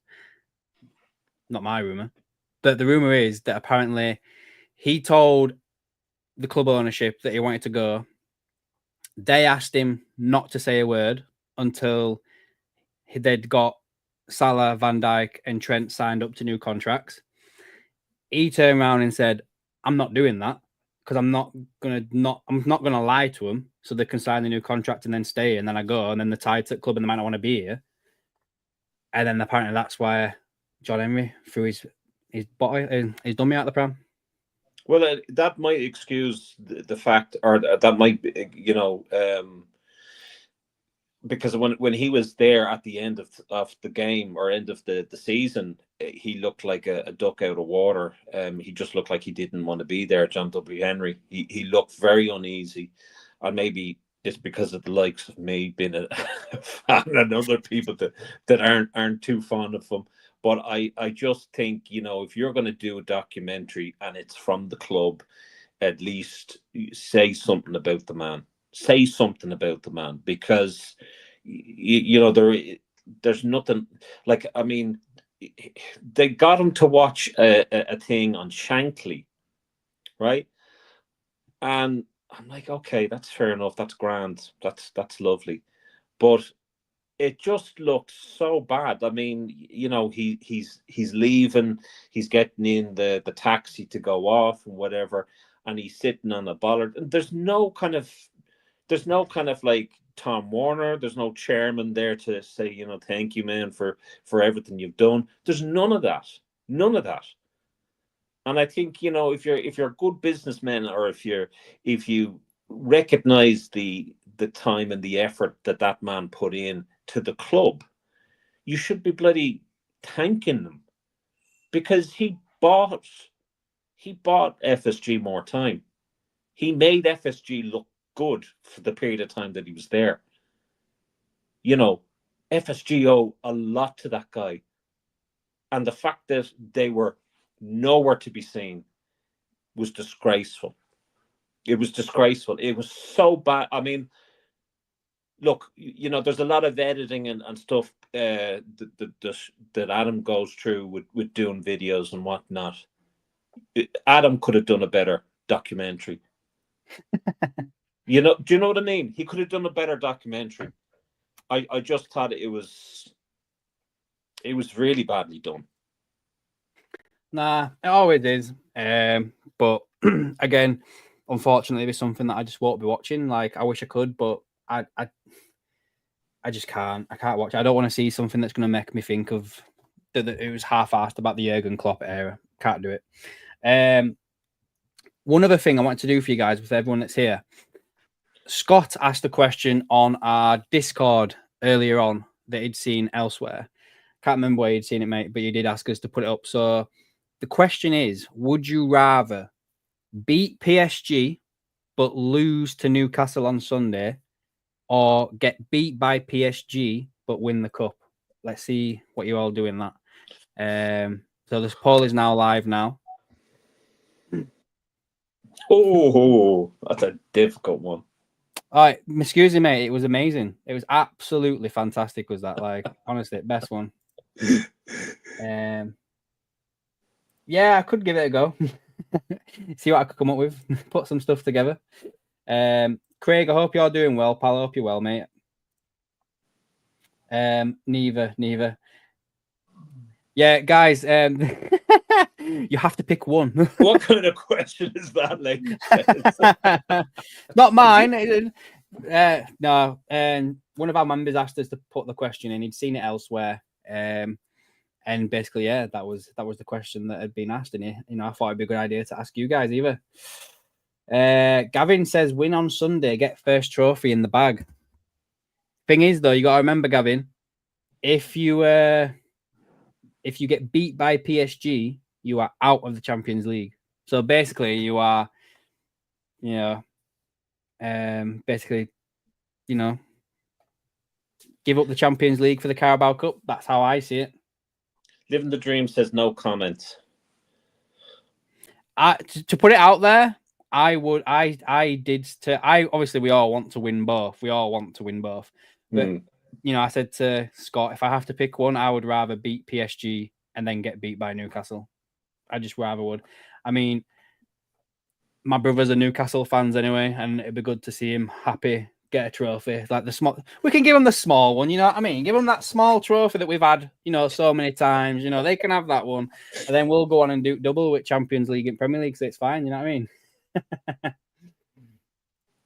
not my rumor, but the rumor is that apparently he told the club ownership that he wanted to go. They asked him not to say a word until they'd got Salah, Van Dijk, and Trent signed up to new contracts. He turned around and said, "I'm not doing that because I'm not gonna lie to them so they can sign the new contract and then stay. And then I go, and then they're tied to the club and they might not want to be here." And then apparently that's why John Henry threw his body, he's done me out of the pram. Well, that might excuse the fact, or that might, because when he was there at the end of the game or end of the season, he looked like a duck out of water. He just looked like he didn't want to be there, John W. Henry. He looked very uneasy, and maybe it's because of the likes of me being a fan and other people that aren't too fond of him. But I just think, if you're going to do a documentary and it's from the club, at least say something about the man. Say something about the man, because there's nothing like, I mean, they got him to watch a thing on Shankly, right? And I'm like, okay, that's fair enough, that's grand, that's lovely, but it just looks so bad. I mean, he's leaving, he's getting in the taxi to go off and whatever, and he's sitting on a bollard, and there's no kind of like Tom Warner, there's no chairman there to say, thank you, man, for everything you've done. There's none of that. And I think, if you're a good businessman, or if you recognize the time and the effort that man put in to the club, you should be bloody thanking them, because he bought FSG more time. He made FSG look good for the period of time that he was there. FSG owe a lot to that guy, and the fact that they were nowhere to be seen was disgraceful. It was disgraceful. It was so bad. I mean, look, there's a lot of editing and stuff that Adam goes through with doing videos and whatnot. Adam could have done a better documentary. Do you know what I mean? He could have done a better documentary. I just thought it was really badly done. Nah, it always is. But again, unfortunately, it's something that I just won't be watching. Like, I wish I could, but I just can't. I can't watch it. I don't want to see something that's going to make me think of that it was half-assed about the Jurgen Klopp era. Can't do it. One other thing I want to do for you guys, with everyone that's here, Scott asked a question on our Discord earlier on that he'd seen elsewhere. Can't remember where he'd seen it, mate, but he did ask us to put it up. So the question is, would you rather beat PSG but lose to Newcastle on Sunday, or get beat by PSG but win the cup? Let's see what you all do in that. So this poll is now live now. Oh, that's a difficult one. All right, excuse me, mate. It was amazing. It was absolutely fantastic. Was that, like, honestly, best one? Yeah, I could give it a go. See what I could come up with. Put some stuff together. Craig, I hope you're doing well, pal. I hope you're well, mate. Neither. Yeah, guys, you have to pick one. What kind of question is that, like? Not mine. No, one of our members asked us to put the question in. He'd seen it elsewhere. And basically, yeah, that was the question that had been asked. And I thought it'd be a good idea to ask you guys either. Gavin says, win on Sunday, get first trophy in the bag. Thing is, though, you got to remember, Gavin, if you get beat by PSG, you are out of the Champions League. So basically, you are, basically, give up the Champions League for the Carabao Cup. That's how I see it. Living the Dream says no comment. To put it out there, obviously we all want to win both. But I said to Scott, if I have to pick one, I would rather beat PSG and then get beat by Newcastle. I just rather would. I mean, my brothers are Newcastle fans anyway, and it'd be good to see him happy, get a trophy. Like the small, we can give him the small one, you know what I mean? Give him that small trophy that we've had, so many times. They can have that one, and then we'll go on and do double with Champions League and Premier League, so it's fine. You know what I mean?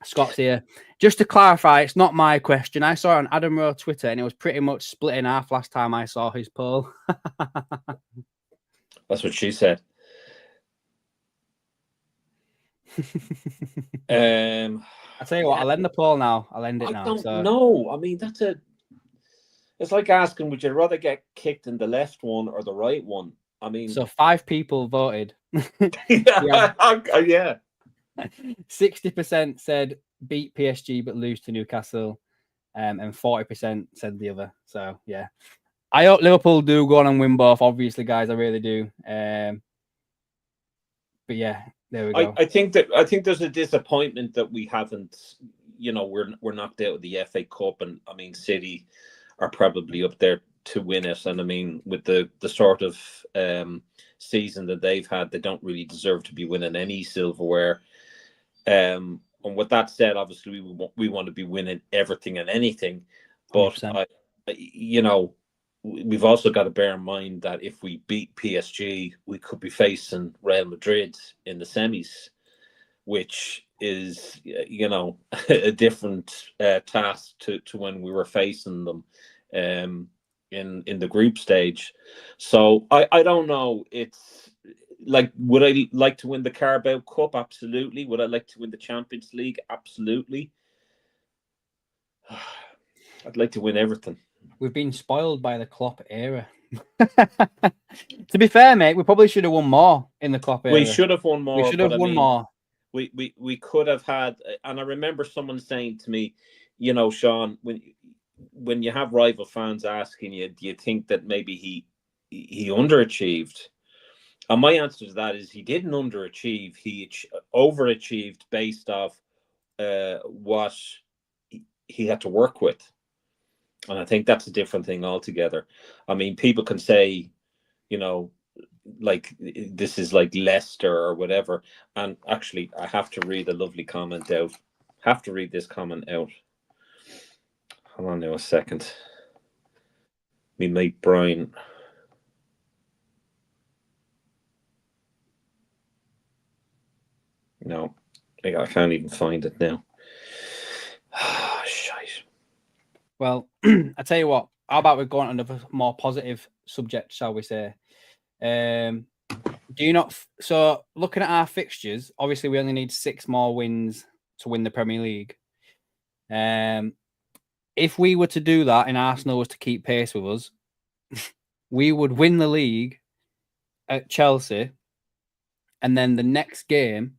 Scott's here. Just to clarify, it's not my question. I saw it on Adam Rowe Twitter, and it was pretty much split in half last time I saw his poll. That's what she said. I tell you what, I'll end the poll now. I'll end it now. I don't know. I mean, it's like asking, would you rather get kicked in the left one or the right one? I mean, so 5 people voted. Yeah. 60% said beat PSG but lose to Newcastle, and 40% said the other. So yeah, I hope Liverpool do go on and win both. Obviously, guys, I really do. But yeah, there we go. I think there's a disappointment that we haven't. We're knocked out of the FA Cup, and I mean, City are probably up there to win it. And I mean, with the sort of season that they've had, they don't really deserve to be winning any silverware. And with that said, obviously we want to be winning everything and anything, but we've also got to bear in mind that if we beat PSG, we could be facing Real Madrid in the semis, which is a different task to when we were facing them in the group stage. So I don't know. It's like, would I like to win the Carabao Cup? Absolutely. Would I like to win the Champions League? Absolutely. I'd like to win everything. We've been spoiled by the Klopp era. To be fair, mate, we probably should have won more in the Klopp era. We should have won more. We should have won more. We could have had, and I remember someone saying to me, Sean, when you have rival fans asking you, do you think that maybe he underachieved? And my answer to that is he didn't underachieve. He overachieved based off what he had to work with. And I think that's a different thing altogether. I mean, people can say, like this is like Leicester or whatever. And actually, I have to read a lovely comment out. Have to read this comment out. Hold on now a second. Me mate Brian. No, I can't even find it now. Shite. Well, I tell you what. How about we go on to another more positive subject, shall we say? Do you not? So, looking at our fixtures, obviously we only need 6 more wins to win the Premier League. If we were to do that and Arsenal was to keep pace with us, we would win the league at Chelsea, and then the next game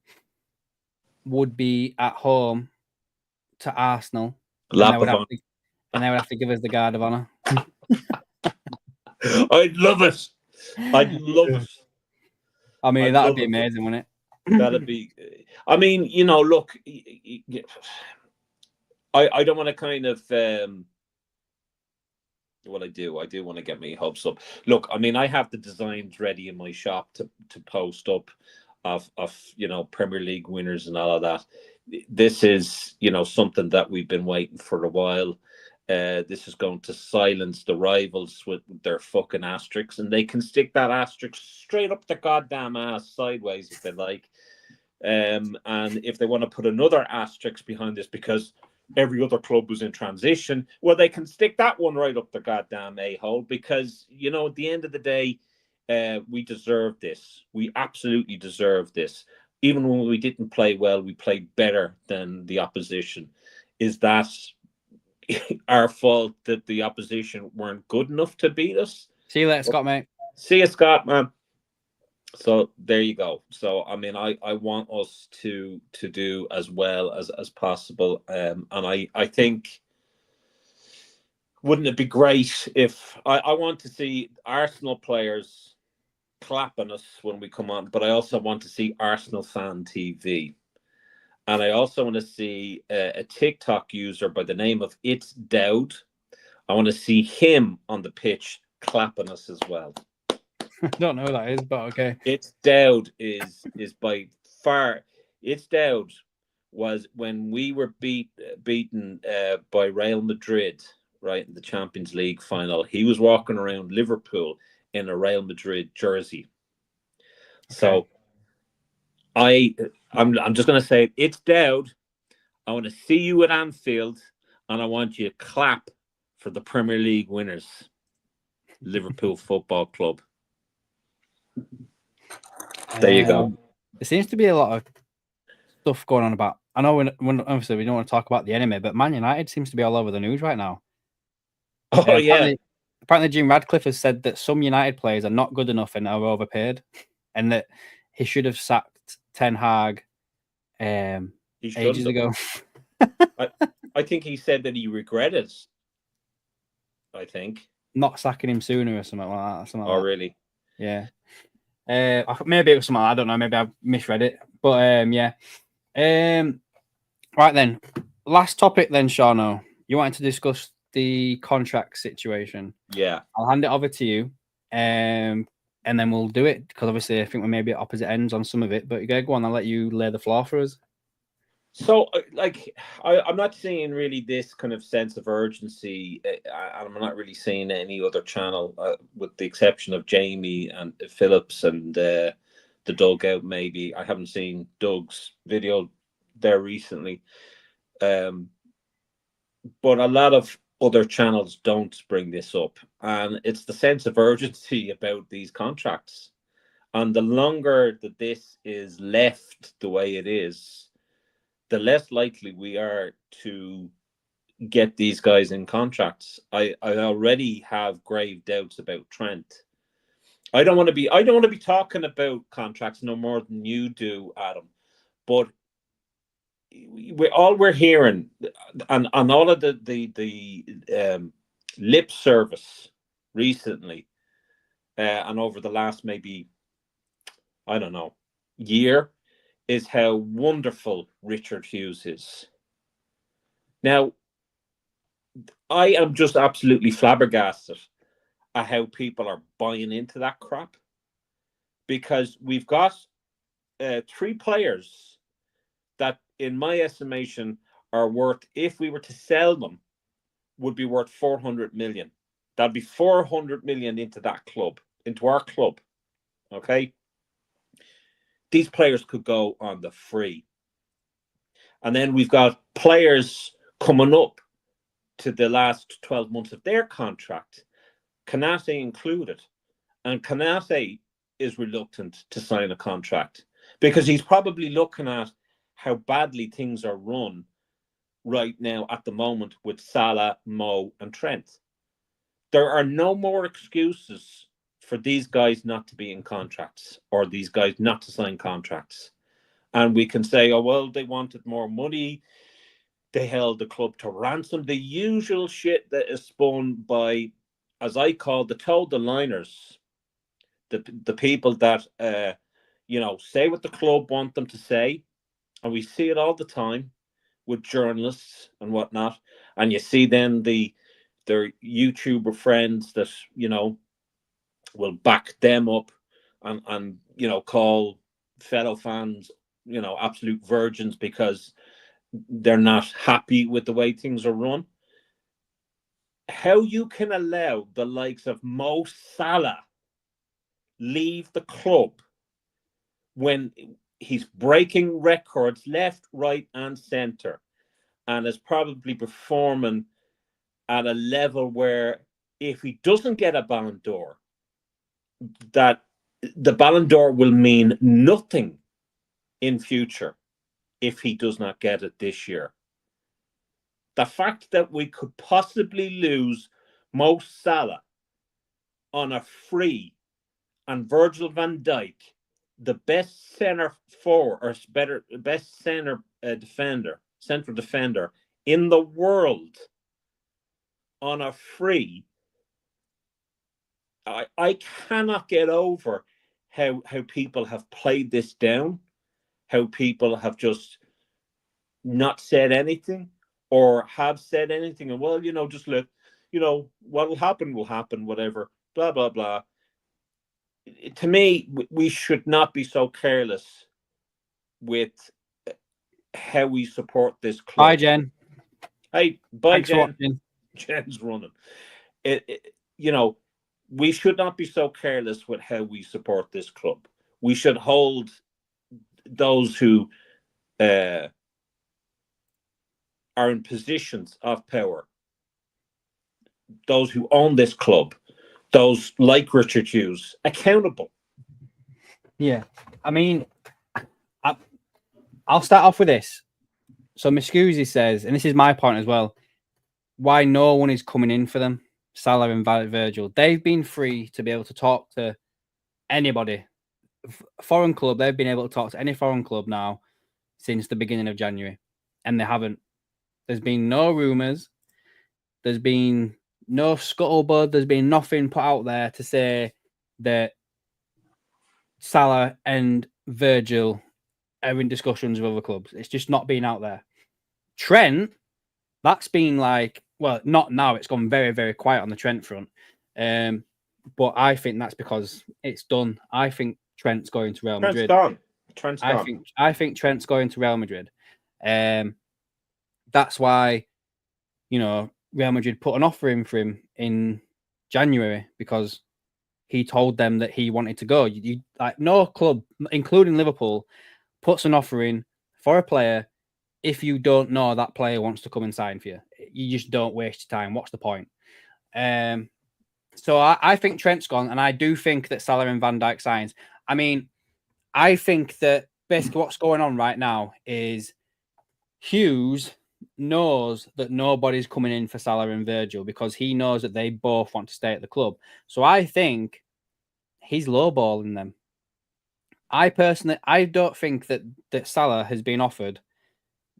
would be at home to Arsenal, and they would have to give us the guard of honor. I'd love it. I'd love it. I mean, that'd be amazing, wouldn't it? That'd be. I mean, look, I don't want to kind of. What I do want to get my hopes up. Look, I mean, I have the designs ready in my shop to post up of Premier League winners and all of that. This is something that we've been waiting for a while. This is going to silence the rivals with their fucking asterisks, and they can stick that asterisk straight up their goddamn ass sideways if they like. And if they want to put another asterisk behind this because every other club was in transition, well, they can stick that one right up their goddamn a-hole because, at the end of the day, we deserve this. We absolutely deserve this. Even when we didn't play well, we played better than the opposition. Is that our fault that the opposition weren't good enough to beat us? See you later, Scott, mate. See you, Scott, man. So there you go. So I mean, I want us to do as well as possible, and I think, wouldn't it be great if I want to see Arsenal players clapping us when we come on, but I also want to see Arsenal fan TV. And I also want to see a TikTok user by the name of It's Dowd. I want to see him on the pitch clapping us as well. I don't know who that is, but okay. It's Dowd is by far. It's Dowd was when we were beaten by Real Madrid, right, in the Champions League final. He was walking around Liverpool in a Real Madrid jersey. Okay. So I'm just going to say it's Dowd. I want to see you at Anfield, and I want you to clap for the Premier League winners, Liverpool Football Club. There you go. There seems to be a lot of stuff going on about. I know when obviously we don't want to talk about the enemy, but Man United seems to be all over the news right now. Oh yeah. Apparently, Jim Radcliffe has said that some United players are not good enough and are overpaid, and that he should have sacked Ten Hag ages ago. I think he said that he regretted. I think not sacking him sooner or something like that. Really? Yeah. Maybe it was something I don't know. Maybe I misread it, but yeah. Right then, last topic then, Shano. You wanted to discuss the contract situation. Yeah, I'll hand it over to you, and then we'll do it because obviously I think we may be at opposite ends on some of it. But go on, I'll let you lay the floor for us. So, I'm not seeing really this kind of sense of urgency. I'm not really seeing any other channel, with the exception of Jamie and Phillips and the Dugout. Maybe I haven't seen Doug's video there recently, but a lot of other channels don't bring this up, and it's the sense of urgency about these contracts. And the longer that this is left the way it is, the less likely we are to get these guys in contracts. I already have grave doubts about Trent. I don't want to be talking about contracts no more than you do, Adam. But we're hearing and all of the lip service recently, and over the last maybe, I don't know, year, is how wonderful Richard Hughes is. Now, I am just absolutely flabbergasted at how people are buying into that crap, because we've got 3 players that, in my estimation, are worth, if we were to sell them, would be worth 400 million. That'd be 400 million into that club, into our club. Okay? These players could go on the free. And then we've got players coming up to the last 12 months of their contract, Kanate included. And Kanate is reluctant to sign a contract because he's probably looking at how badly things are run right now at the moment with Salah, Mo, and Trent. There are no more excuses for these guys not to be in contracts or these guys not to sign contracts. And we can say, oh, well, they wanted more money. They held the club to ransom. The usual shit that is spun by, as I call, the toe-the-liners, the people that, say what the club want them to say. And we see it all the time with journalists and whatnot. And you see then their YouTuber friends that, will back them up and call fellow fans, absolute virgins because they're not happy with the way things are run. How you can allow the likes of Mo Salah leave the club when he's breaking records left, right, and centre, and is probably performing at a level where if he doesn't get a Ballon d'Or, that the Ballon d'Or will mean nothing in future if he does not get it this year. The fact that we could possibly lose Mo Salah on a free and Virgil van Dijk, the best central defender in the world, on a free, I cannot get over how people have played this down, how people have just not said anything or have said anything. And, well, just look, what will happen, whatever, blah, blah, blah. To me, we should not be so careless with how we support this club. Bye, Jen. Hey, bye, Thanks Jen. for watching. Jen's running. We should not be so careless with how we support this club. We should hold those who are in positions of power, those who own this club, those like Richard Hughes, accountable. Yeah. I mean, I'll start off with this. So Miscusi says, and this is my point as well, why no one is coming in for them, Salah and Virgil. They've been free to be able to talk to anybody. Foreign club, they've been able to talk to any foreign club now since the beginning of January, and they haven't. There's been no rumours. There's been no scuttlebutt. There's been nothing put out there to say that Salah and Virgil are in discussions with other clubs. It's just not been out there. Trent, that's been like, well, not now. It's gone very, very quiet on the Trent front. But I think that's because it's done. I think Trent's going to Real Madrid. Trent's gone. I think Trent's going to Real Madrid. That's why, Real Madrid put an offer in for him in January because he told them that he wanted to go. You like no club, including Liverpool, puts an offer in for a player if you don't know that player wants to come and sign for you. You just don't waste your time. What's the point? So I think Trent's gone, and I do think that Salah and Van Dijk signs. I mean, I think that basically what's going on right now is Hughes knows that nobody's coming in for Salah and Virgil because he knows that they both want to stay at the club. So I think he's lowballing them. I don't think that Salah has been offered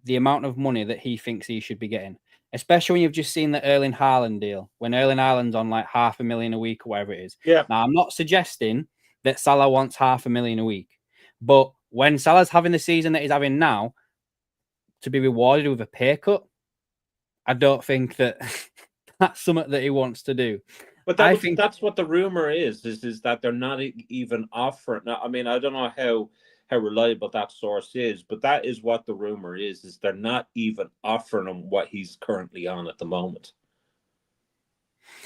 the amount of money that he thinks he should be getting, especially when you've just seen the Erling Haaland deal, when Erling Haaland's on like $500,000 a week or whatever it is. Yeah. Now, I'm not suggesting that Salah wants $500,000 a week, but when Salah's having the season that he's having now, to be rewarded with a pay cut, I don't think that that's something that he wants to do. But that's what the rumor is that they're not even offering. Now, I mean, I don't know how reliable that source is, but that is what the rumor is they're not even offering him what he's currently on at the moment.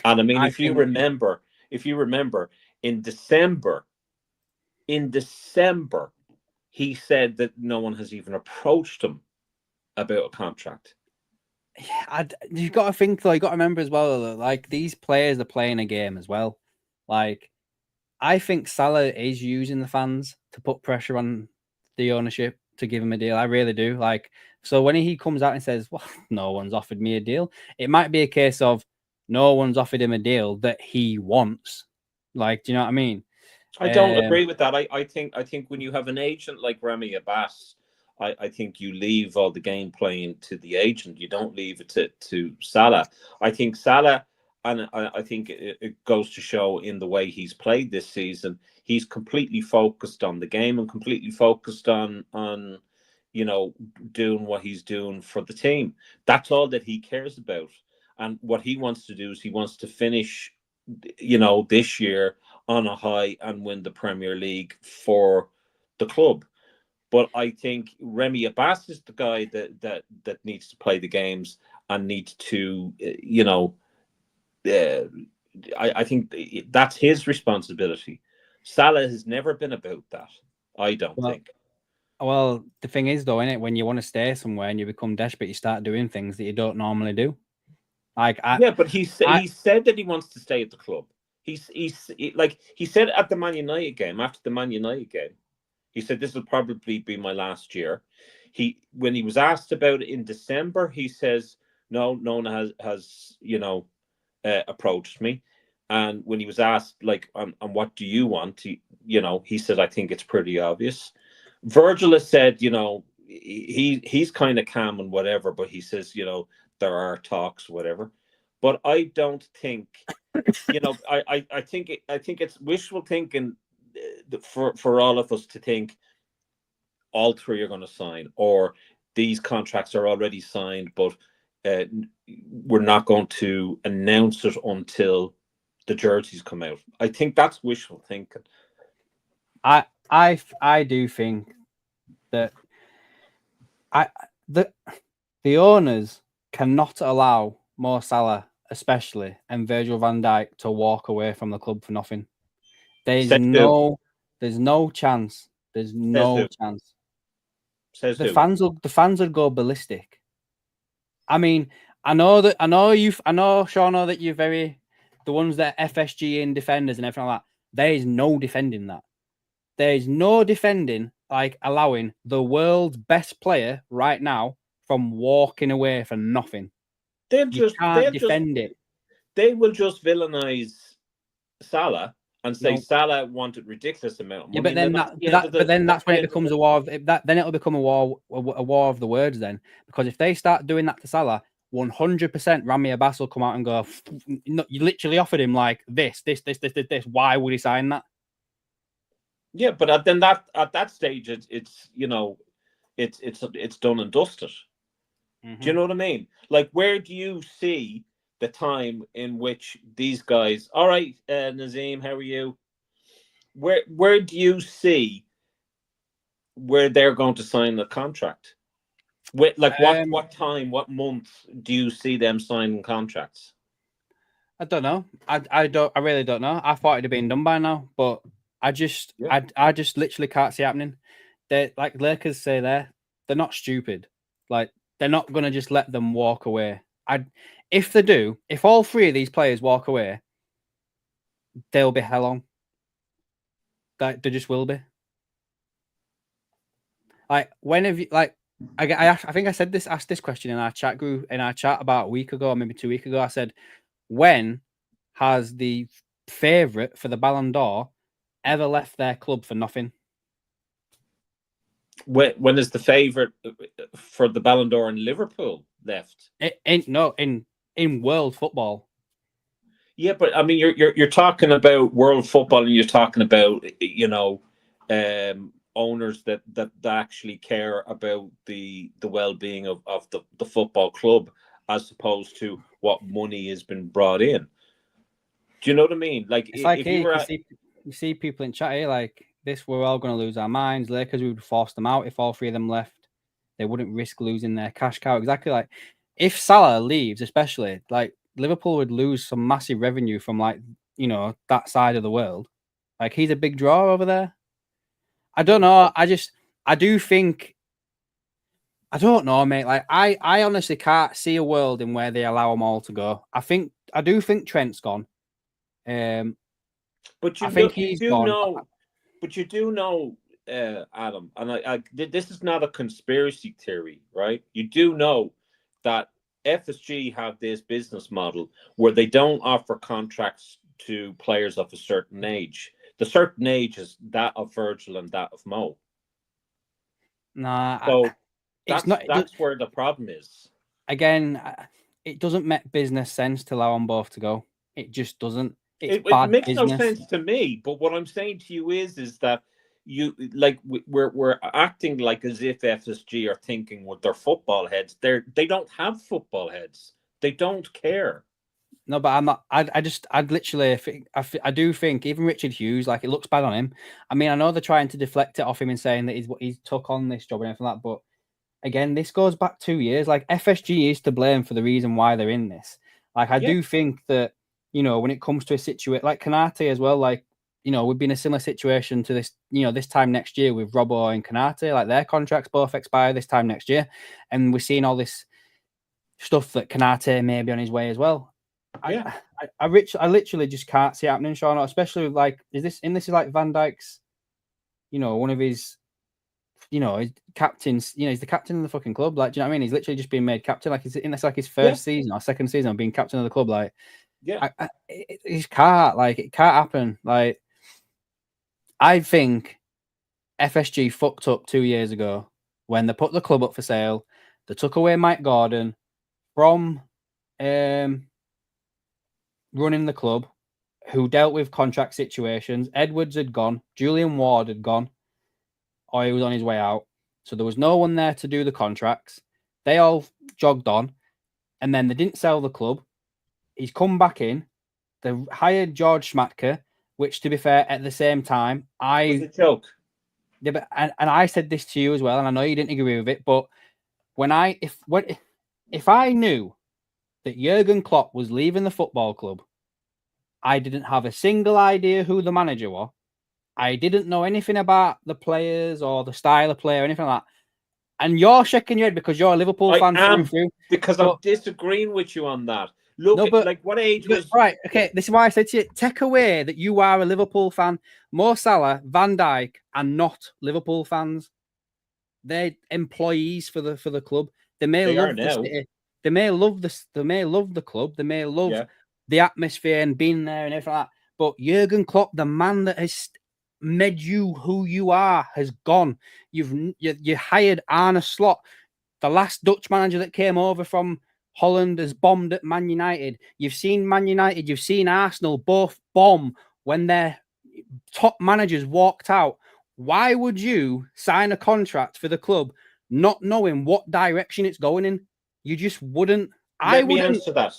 And I mean, if you remember, in December, he said that no one has even approached him about a contract. Yeah, you've got to think though. You got to remember as well, like these players are playing a game as well. Like, I think Salah is using the fans to put pressure on the ownership to give him a deal. I really do. Like, so when he comes out and says, well, no one's offered me a deal, it might be a case of no one's offered him a deal that he wants. Like, do you know what I mean? I don't agree with that. I think when you have an agent like Remy Abbas, I think you leave all the game playing to the agent. You don't leave it to Salah. I think Salah, and I think it goes to show in the way he's played this season, he's completely focused on the game and completely focused on doing what he's doing for the team. That's all that he cares about. And what he wants to do is he wants to finish, this year on a high and win the Premier League for the club. But I think Remy Abbas is the guy that needs to play the games and needs to, I think that's his responsibility. Salah has never been about that. I don't think. Well, the thing is, though, innit, when you want to stay somewhere and you become desperate, you start doing things that you don't normally do. But he said that he wants to stay at the club. He said at the Man United game, after the Man United game, he said this will probably be my last year. When he was asked about it in December, he says no one has approached me. And when he was asked on what do you want, he said I think it's pretty obvious. Virgil has said he's kind of calm and whatever, but he says there are talks, whatever. But I don't think, I think it's wishful thinking for all of us to think all three are going to sign, or these contracts are already signed, but we're not going to announce it until the jerseys come out. I think that's wishful thinking. I do think that the owners cannot allow Mo Salah, especially, and Virgil van Dijk to walk away from the club for nothing. There's no chance. There's no chance. The fans would go ballistic. I mean, I know, Sean, that you're the ones that are FSG in defenders and everything like that. There is no defending that. There is no defending allowing the world's best player right now from walking away for nothing. They will just villainize Salah and say Salah wanted ridiculous amount of money. Yeah, but then that's when it becomes a war of that. Then it'll become a war of the words. Then, because if they start doing that to Salah, 100% Rami Abbas will come out and go, "No, you literally offered him this. Why would he sign that?" Yeah, but at that stage, it's done and dusted. Mm-hmm. Do you know what I mean? Where do you see the time in which these guys? All right, Nazim, how are you? Where do you see where they're going to sign the contract? What time, what month do you see them signing contracts? I don't know. I really don't know. I thought it'd have been done by now, but I just literally can't see it happening. They Lakers say they're not stupid. They're not gonna just let them walk away. If they do, if all three of these players walk away, they'll be hell on. They just will be. When have you I think I asked this question in our chat group about a week ago, maybe 2 weeks ago. I said, when has the favorite for the Ballon d'Or ever left their club for nothing? When is the favorite for the Ballon d'Or in Liverpool left? In world football. Yeah, but I mean, you're talking about world football, and you're talking about owners that actually care about the well-being of the football club, as opposed to what money has been brought in. Do you know what I mean? You see people in chat here this, we're all going to lose our minds. Lakers, we would force them out if all three of them left. They wouldn't risk losing their cash cow. Exactly. If Salah leaves, especially, Liverpool would lose some massive revenue from that side of the world. He's a big draw over there. I don't know. I don't know, mate. I honestly can't see a world in where they allow them all to go. I do think Trent's gone. But you do know Adam, and this is not a conspiracy theory, right? You do know that FSG have this business model where they don't offer contracts to players of a certain age. The certain age is that of Virgil and that of Mo. Nah, So it's not. that's where the problem is. Again, it doesn't make business sense to allow them both to go. It just doesn't. It's It bad makes no business. sense to me. But what I'm saying to you is that you like we're acting like as if FSG are thinking with their football heads. They don't have football heads. They don't care. No, but I'm not. I'd literally think. I do think even Richard Hughes, like, it looks bad on him. I mean, I know they're trying to deflect it off him and saying that he's took on this job and everything like that. But again, this goes back 2 years. Like, FSG is to blame for the reason why they're in this. Like, I do think that, when it comes to a situation like Kanate as well, like, we've been in a similar situation to this, this time next year with Robbo and Kanate, like their contracts both expire this time next year. And we're seeing all this stuff that Kanate may be on his way as well. Yeah. I literally just can't see it happening, Sean, especially like, is like Van Dijk's, one of his, his captains, he's the captain of the fucking club. Like, do you know what I mean? He's literally just been made captain. Like, it's like his first season or second season of being captain of the club. Like, it can't happen. Like, I think FSG fucked up 2 years ago when they put the club up for sale. They took away Mike Gordon from running the club, who dealt with contract situations. Edwards had gone. Julian Ward had gone, or he was on his way out. So there was no one there to do the contracts. They all jogged on, and then they didn't sell the club. He's come back in. They hired George Schmadtke, which, to be fair, at the same time, It was a joke. Yeah, but, and I said this to you as well, and I know you didn't agree with it, but if I knew that Jurgen Klopp was leaving the football club, I didn't have a single idea who the manager was. I didn't know anything about the players or the style of play or anything like that. And you're shaking your head because you're a Liverpool fan through and through. Because I'm disagreeing with you on that. Look, what age was... Right, okay, this is why I said to you, take away that you are a Liverpool fan. Mo Salah, Van Dijk are not Liverpool fans. They're employees for the club. They love the city. They may love the club. They may love the atmosphere and being there and everything like that. But Jurgen Klopp, the man that has made you who you are, has gone. You hired Arne Slot, the last Dutch manager that came over from Holland, has bombed at Man United. You've seen Man United, you've seen Arsenal both bomb when their top managers walked out. Why would you sign a contract for the club not knowing what direction it's going in? You just wouldn't. Let me answer that.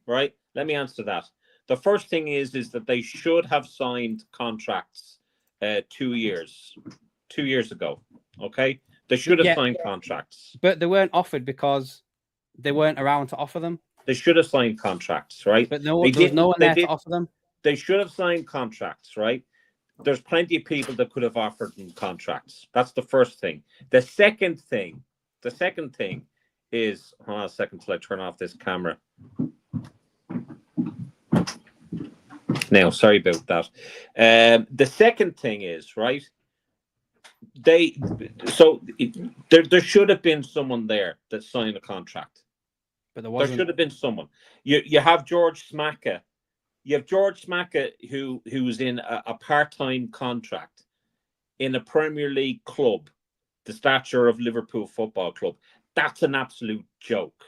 Right? Let me answer that. The first thing is that they should have signed contracts 2 years ago. Okay? They should have signed contracts. But they weren't offered because they weren't around to offer them. They should have signed contracts, right? But there was no one there to offer them. They should have signed contracts, right? There's plenty of people that could have offered them contracts. That's the first thing. The second thing is, hold on a second till I turn off this camera. Now, sorry about that. The second thing is, right, there should have been someone there that signed a contract. But there wasn't. There should have been someone. You have George Schmadtke. You have George Schmadtke who's in a part-time contract in a Premier League club, the stature of Liverpool Football Club. That's an absolute joke.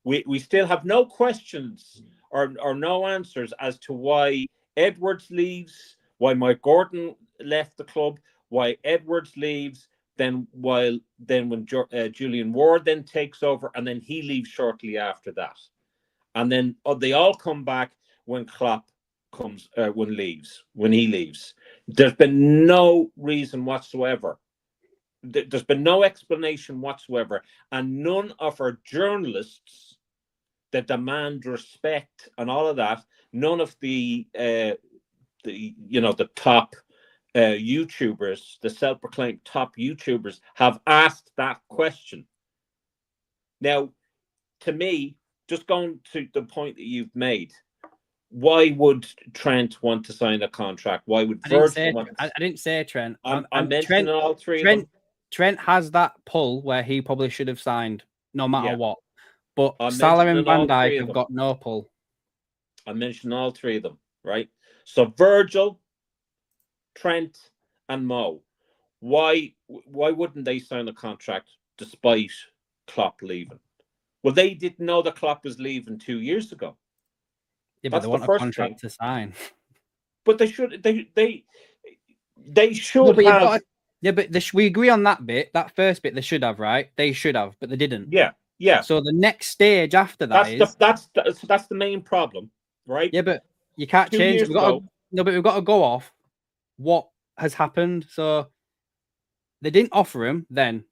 We still have no questions or no answers as to why Edwards leaves, why Mike Gordon left the club, why Edwards leaves, then when Julian Ward then takes over, and then he leaves shortly after that. And then they all come back when Klopp comes, when he leaves. There's been no reason whatsoever. There's been no explanation whatsoever. And none of our journalists that demand respect and all of that, none of the top YouTubers, the self-proclaimed top YouTubers, have asked that question. Now, to me, just going to the point that you've made, why would Trent want to sign a contract? Why would Virgil want? I didn't say Trent. I'm And mentioning all three of them. Trent has that pull where he probably should have signed no matter what. But I'm Salah and mentioning all Van three Dijk of have them. got no pull. I mentioned all three of them, right? So Virgil, Trent, and Mo. Why wouldn't they sign a contract despite Klopp leaving? Well, they didn't know that Klopp was leaving 2 years ago. Yeah, but That's they want the a first contract thing. to sign. But they should No, but have. Yeah, but we agree on that bit. That first bit they should have, right? They should have, but they didn't. Yeah. So the next stage after that that's the main problem, right? Yeah, but you can't 2 change. years ago. But we've got to go off what has happened. So they didn't offer him then.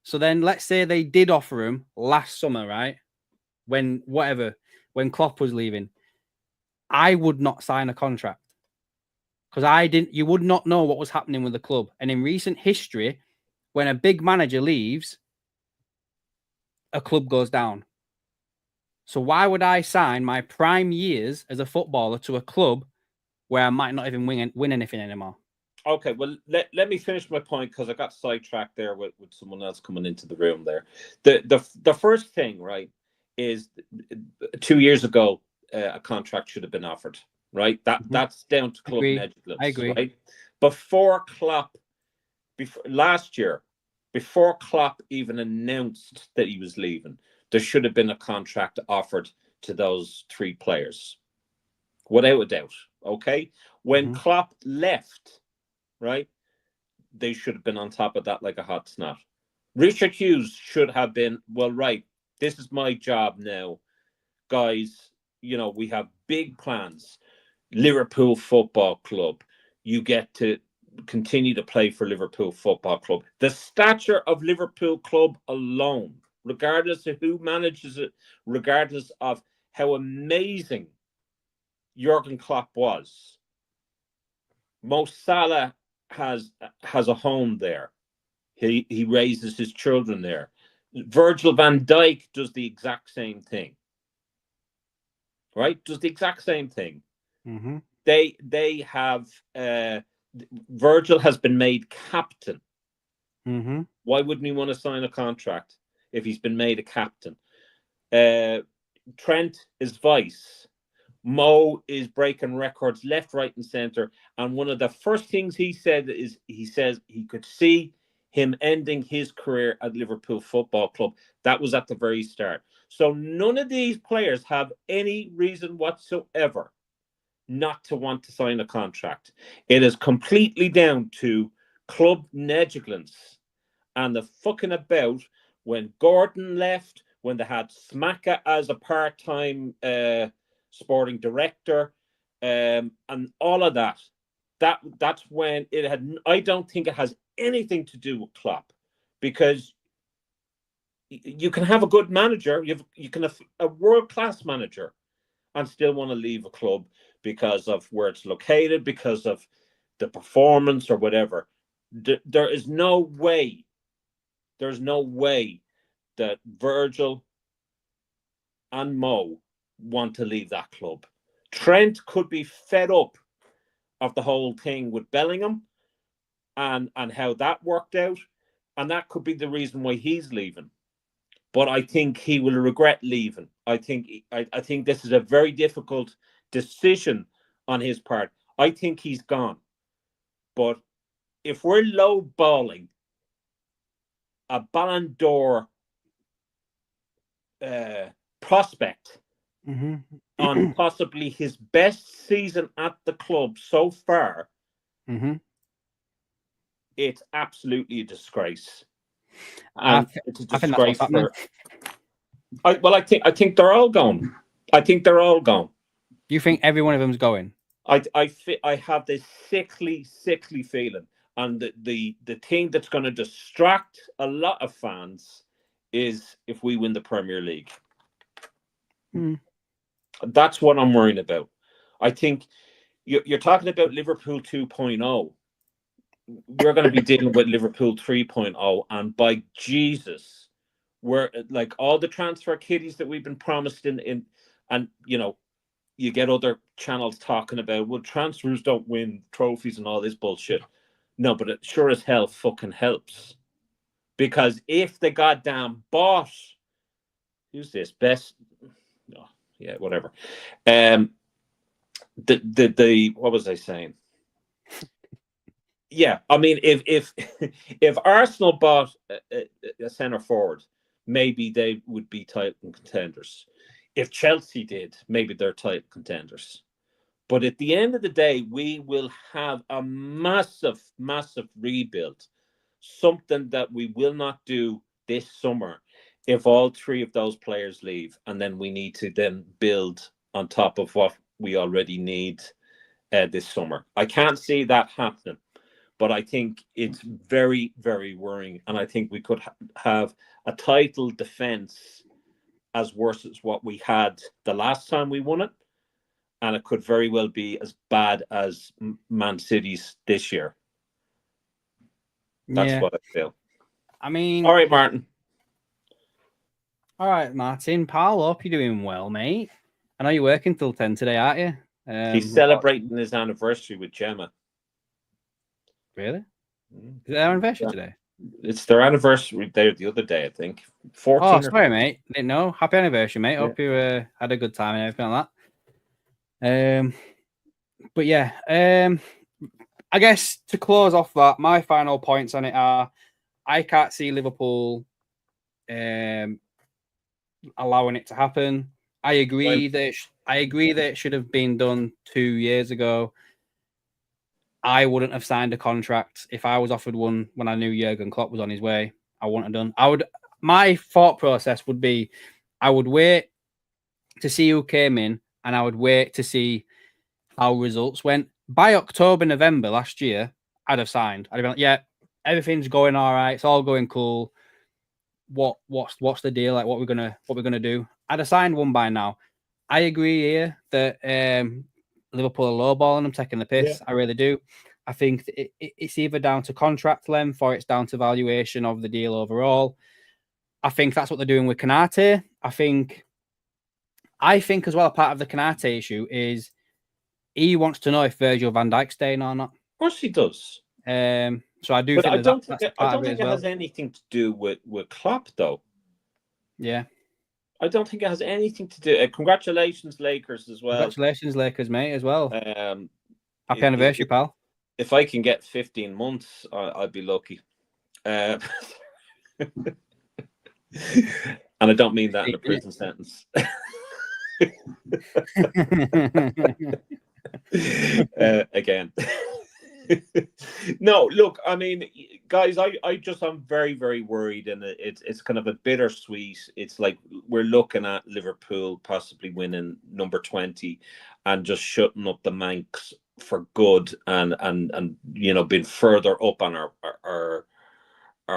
So then let's say they did offer him last summer, right? When Klopp was leaving, I would not sign a contract because you would not know what was happening with the club. And in recent history, when a big manager leaves, a club goes down. So why would I sign my prime years as a footballer to a club where I might not even win anything anymore? Okay, well, let me finish my point because I got sidetracked there with someone else coming into the room there. The first thing, right, is 2 years ago, a contract should have been offered, right? That's down to club negligence. I agree. Right? Before last year, before Klopp even announced that he was leaving, there should have been a contract offered to those three players, without a doubt. Okay, when Klopp left, right, they should have been on top of that like a hot snot. Richard Hughes should have been, well, right, this is my job now, guys. You know, we have big plans. Liverpool Football Club, you get to continue to play for Liverpool Football Club. The stature of Liverpool Club alone, regardless of who manages it, regardless of how amazing Jurgen Klopp was, Mo Salah has a home there. He raises his children there. Virgil van Dijk does the exact same thing. Right? Does the exact same thing. Mm-hmm. They have Virgil has been made captain. Mm-hmm. Why wouldn't he want to sign a contract if he's been made a captain? Trent is vice. Mo is breaking records left, right, and center. And one of the first things he said is he says he could see him ending his career at Liverpool Football Club. That was at the very start. So none of these players have any reason whatsoever not to want to sign a contract. It is completely down to club negligence and the fucking about when Gordon left, when they had Smaka as a part-time sporting director, and all of that. That's when it had. I don't think it has anything to do with Klopp, because you can have a good manager, you can have a world-class manager, and still want to leave a club because of where it's located, because of the performance or whatever. There's no way that Virgil and Mo want to leave that club. Trent could be fed up of the whole thing with Bellingham and how that worked out, and that could be the reason why he's leaving. But I think he will regret leaving. I think this is a very difficult decision on his part. I think he's gone. But if we're low-balling a Ballon d'Or prospect on possibly his best season at the club so far, it's absolutely a disgrace. And it's a disgrace for. I think they're all gone. I think they're all gone. You think every one of them's going? I have this sickly feeling, and the thing that's going to distract a lot of fans is if we win the Premier League. That's what I'm worrying about. I think you're talking about Liverpool 2.0. We're going to be dealing with Liverpool 3.0, and by Jesus, we're like all the transfer kiddies that we've been promised in and you know, you get other channels talking about, well, transfers don't win trophies and all this bullshit. No, but it sure as hell fucking helps. Because if the goddamn boss, who's this? Best, oh, yeah, whatever. The what was I saying? Yeah, I mean, if if Arsenal bought a centre forward, maybe they would be title contenders. If Chelsea did, maybe they're title contenders. But at the end of the day, we will have a massive, massive rebuild. Something that we will not do this summer if all three of those players leave, and then we need to then build on top of what we already need this summer. I can't see that happening. But I think it's very, very worrying. And I think we could have a title defense as worse as what we had the last time we won it. And it could very well be as bad as Man City's this year. That's what I feel. I mean... All right, Martin. All right, Martin. Pal, hope you're doing well, mate. I know you're working till 10 today, aren't you? He's celebrating his anniversary with Gemma. Really? Is it their anniversary today? It's their anniversary there the other day, I think. 14. Oh, sorry, mate. Didn't know. Happy anniversary, mate. Hope you had a good time and everything like that. But yeah, I guess to close off that, my final points on it are: I can't see Liverpool allowing it to happen. I agree that it should have been done 2 years ago. I wouldn't have signed a contract if I was offered one when I knew Jurgen Klopp was on his way. I wouldn't have done. My thought process would be, I would wait to see who came in, and I would wait to see how results went. By October, November last year, I'd have signed. I'd have been like, yeah, everything's going all right. It's all going cool. What's the deal? Like, what we're gonna do? I'd have signed one by now. I agree here that Liverpool are lowballing them, taking the piss. Yeah. I really do. I think it's either down to contract length or it's down to valuation of the deal overall. I think that's what they're doing with Konate. I think as well, part of the Konate issue is he wants to know if Virgil van Dijk's staying or not. Of course he does. So I do. But think I don't think it has anything to do with Klopp, though. Yeah. I don't think it has anything to do. Congratulations, Lakers, as well. Congratulations, Lakers, mate, as well. Happy anniversary, pal. If I can get 15 months, I'd be lucky. And I don't mean that in a prison sentence. Again. No, look, I mean, guys, I'm very, very worried, and it's kind of a bittersweet. It's like we're looking at Liverpool possibly winning number 20 and just shutting up the Manx for good, and you know, being further up on our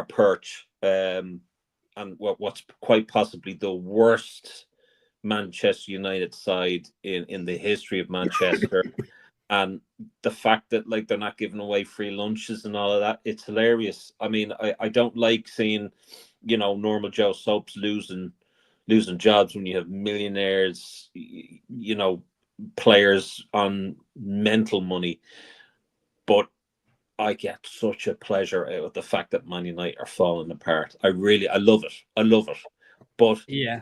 perch, and what's quite possibly the worst Manchester United side in the history of Manchester. And the fact that, like, they're not giving away free lunches and all of that, it's hilarious. I mean, I don't like seeing, you know, normal Joe Soaps losing jobs when you have millionaires, you know, players on mental money. But I get such a pleasure out of the fact that Man United are falling apart. I love it. I love it. But yeah,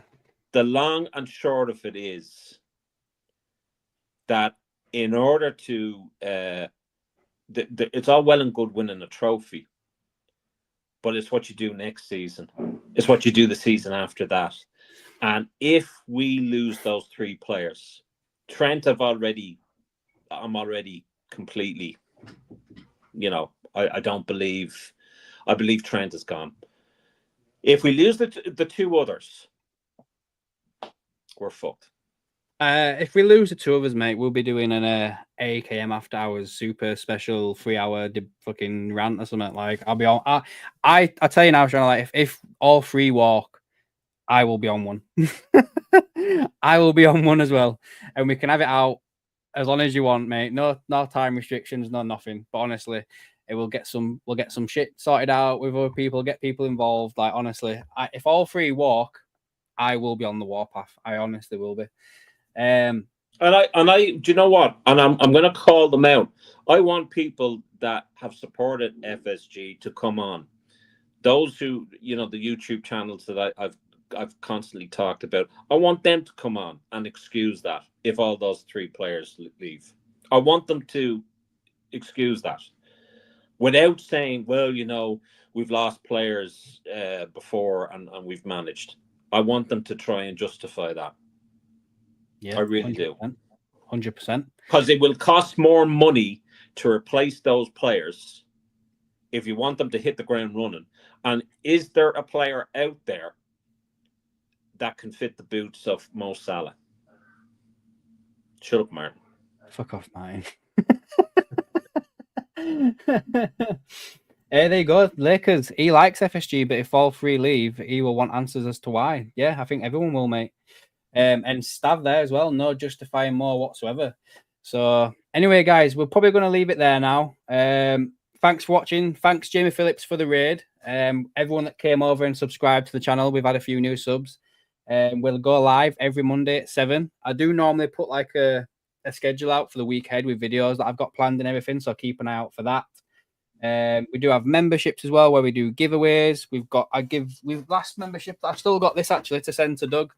the long and short of it is that in order to, it's all well and good winning a trophy, but it's what you do next season. It's what you do the season after that. And if we lose those three players, I'm already completely, you know, I believe Trent is gone. If we lose the two others, we're fucked. If we lose the two of us, mate, we'll be doing an AKM after hours super special 3-hour fucking rant or something. Like, I'll be on. I tell you now, Sean, like, if all three walk, I will be on one. I will be on one as well, and we can have it out as long as you want, mate. No time restrictions, no nothing. But honestly, we'll get some shit sorted out with other people, get people involved. Like, honestly, if all three walk, I will be on the warpath. I honestly will be. I Do you know what? And I'm going to call them out. I want people that have supported FSG to come on. Those who, the YouTube channels that I've constantly talked about, I want them to come on and excuse that if all those 3 players leave. I want them to excuse that without saying, well, we've lost players before and we've managed. I want them to try and justify that. Yeah, I really 100%, do. 100%. Because it will cost more money to replace those players if you want them to hit the ground running. And is there a player out there that can fit the boots of Mo Salah? Shut up, Martin. Fuck off, Martin. Hey, there you go. Lakers, he likes FSG, but if all 3 leave, he will want answers as to why. Yeah, I think everyone will, mate. And Stav there as well, no justifying more whatsoever. So anyway, guys, we're probably going to leave it there now. Thanks for watching. Thanks, Jamie Phillips, for the raid. Everyone that came over and subscribed to the channel, we've had a few new subs. We'll go live every Monday at 7. I do normally put like a schedule out for the week ahead with videos that I've got planned and everything, so keep an eye out for that. We do have memberships as well where we do giveaways. We've last membership. I've still got this actually to send to Doug.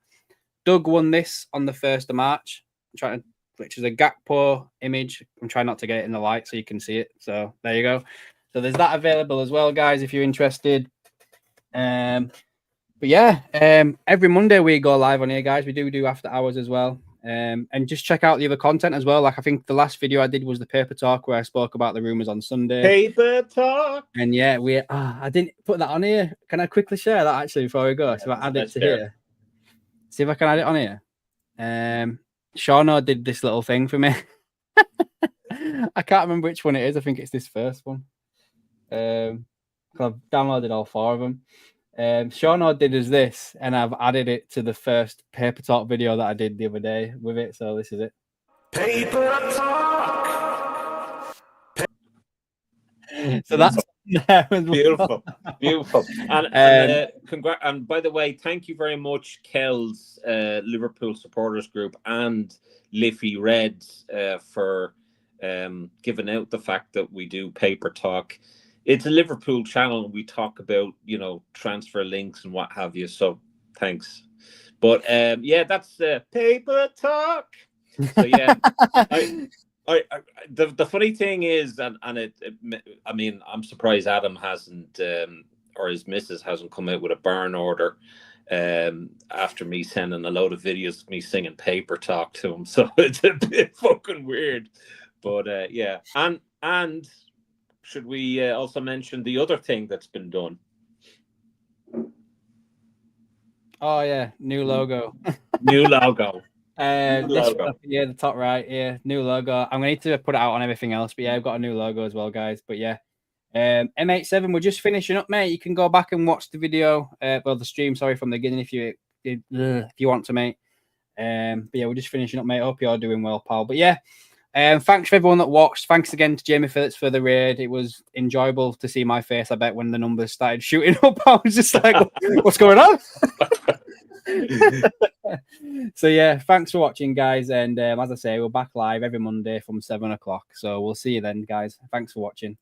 Doug won this on the 1st of March, which is a Gakpo image. I'm trying not to get it in the light so you can see it. So there you go. So there's that available as well, guys, if you're interested. But yeah, every Monday we go live on here, guys. We do after hours as well. And just check out the other content as well. Like I think the last video I did was the paper talk where I spoke about the rumors on Sunday. Paper talk. And yeah, I didn't put that on here. Can I quickly share that actually before we go? So I add it to here. See if I can add it on here. Shauno did this little thing for me. I can't remember which one it is. I think it's this first one. I've downloaded all 4 of them. Shauno did us this, and I've added it to the first paper talk video that I did the other day with it. So this is it. Paper talk. So that's beautiful. And congrats. And by the way, thank you very much, Kel's Liverpool supporters group and Liffey Reds for giving out the fact that we do paper talk. It's a Liverpool channel. We talk about, transfer links and what have you. So thanks. But yeah, that's paper talk. So yeah, the funny thing is, and I mean, I'm surprised Adam hasn't, or his missus hasn't come out with a burn order after me sending a load of videos of me singing paper talk to him. So it's a bit fucking weird. But yeah, and should we also mention the other thing that's been done? Oh yeah, new logo. New logo. This one up here, the top right here, new logo. I'm gonna need to put it out on everything else, but yeah, I've got a new logo as well, guys. But yeah, M87, we're just finishing up, mate. You can go back and watch the video, the stream, sorry, from the beginning if you want to, mate. But yeah, we're just finishing up, mate. Hope you're doing well, pal. But yeah. Thanks for everyone that watched. Thanks again to Jamie Phillips for the raid. It was enjoyable to see my face, I bet, when the numbers started shooting up. I was just like, what's going on? So yeah, thanks for watching, guys. And as I say, we're back live every Monday from 7 o'clock. So we'll see you then, guys. Thanks for watching.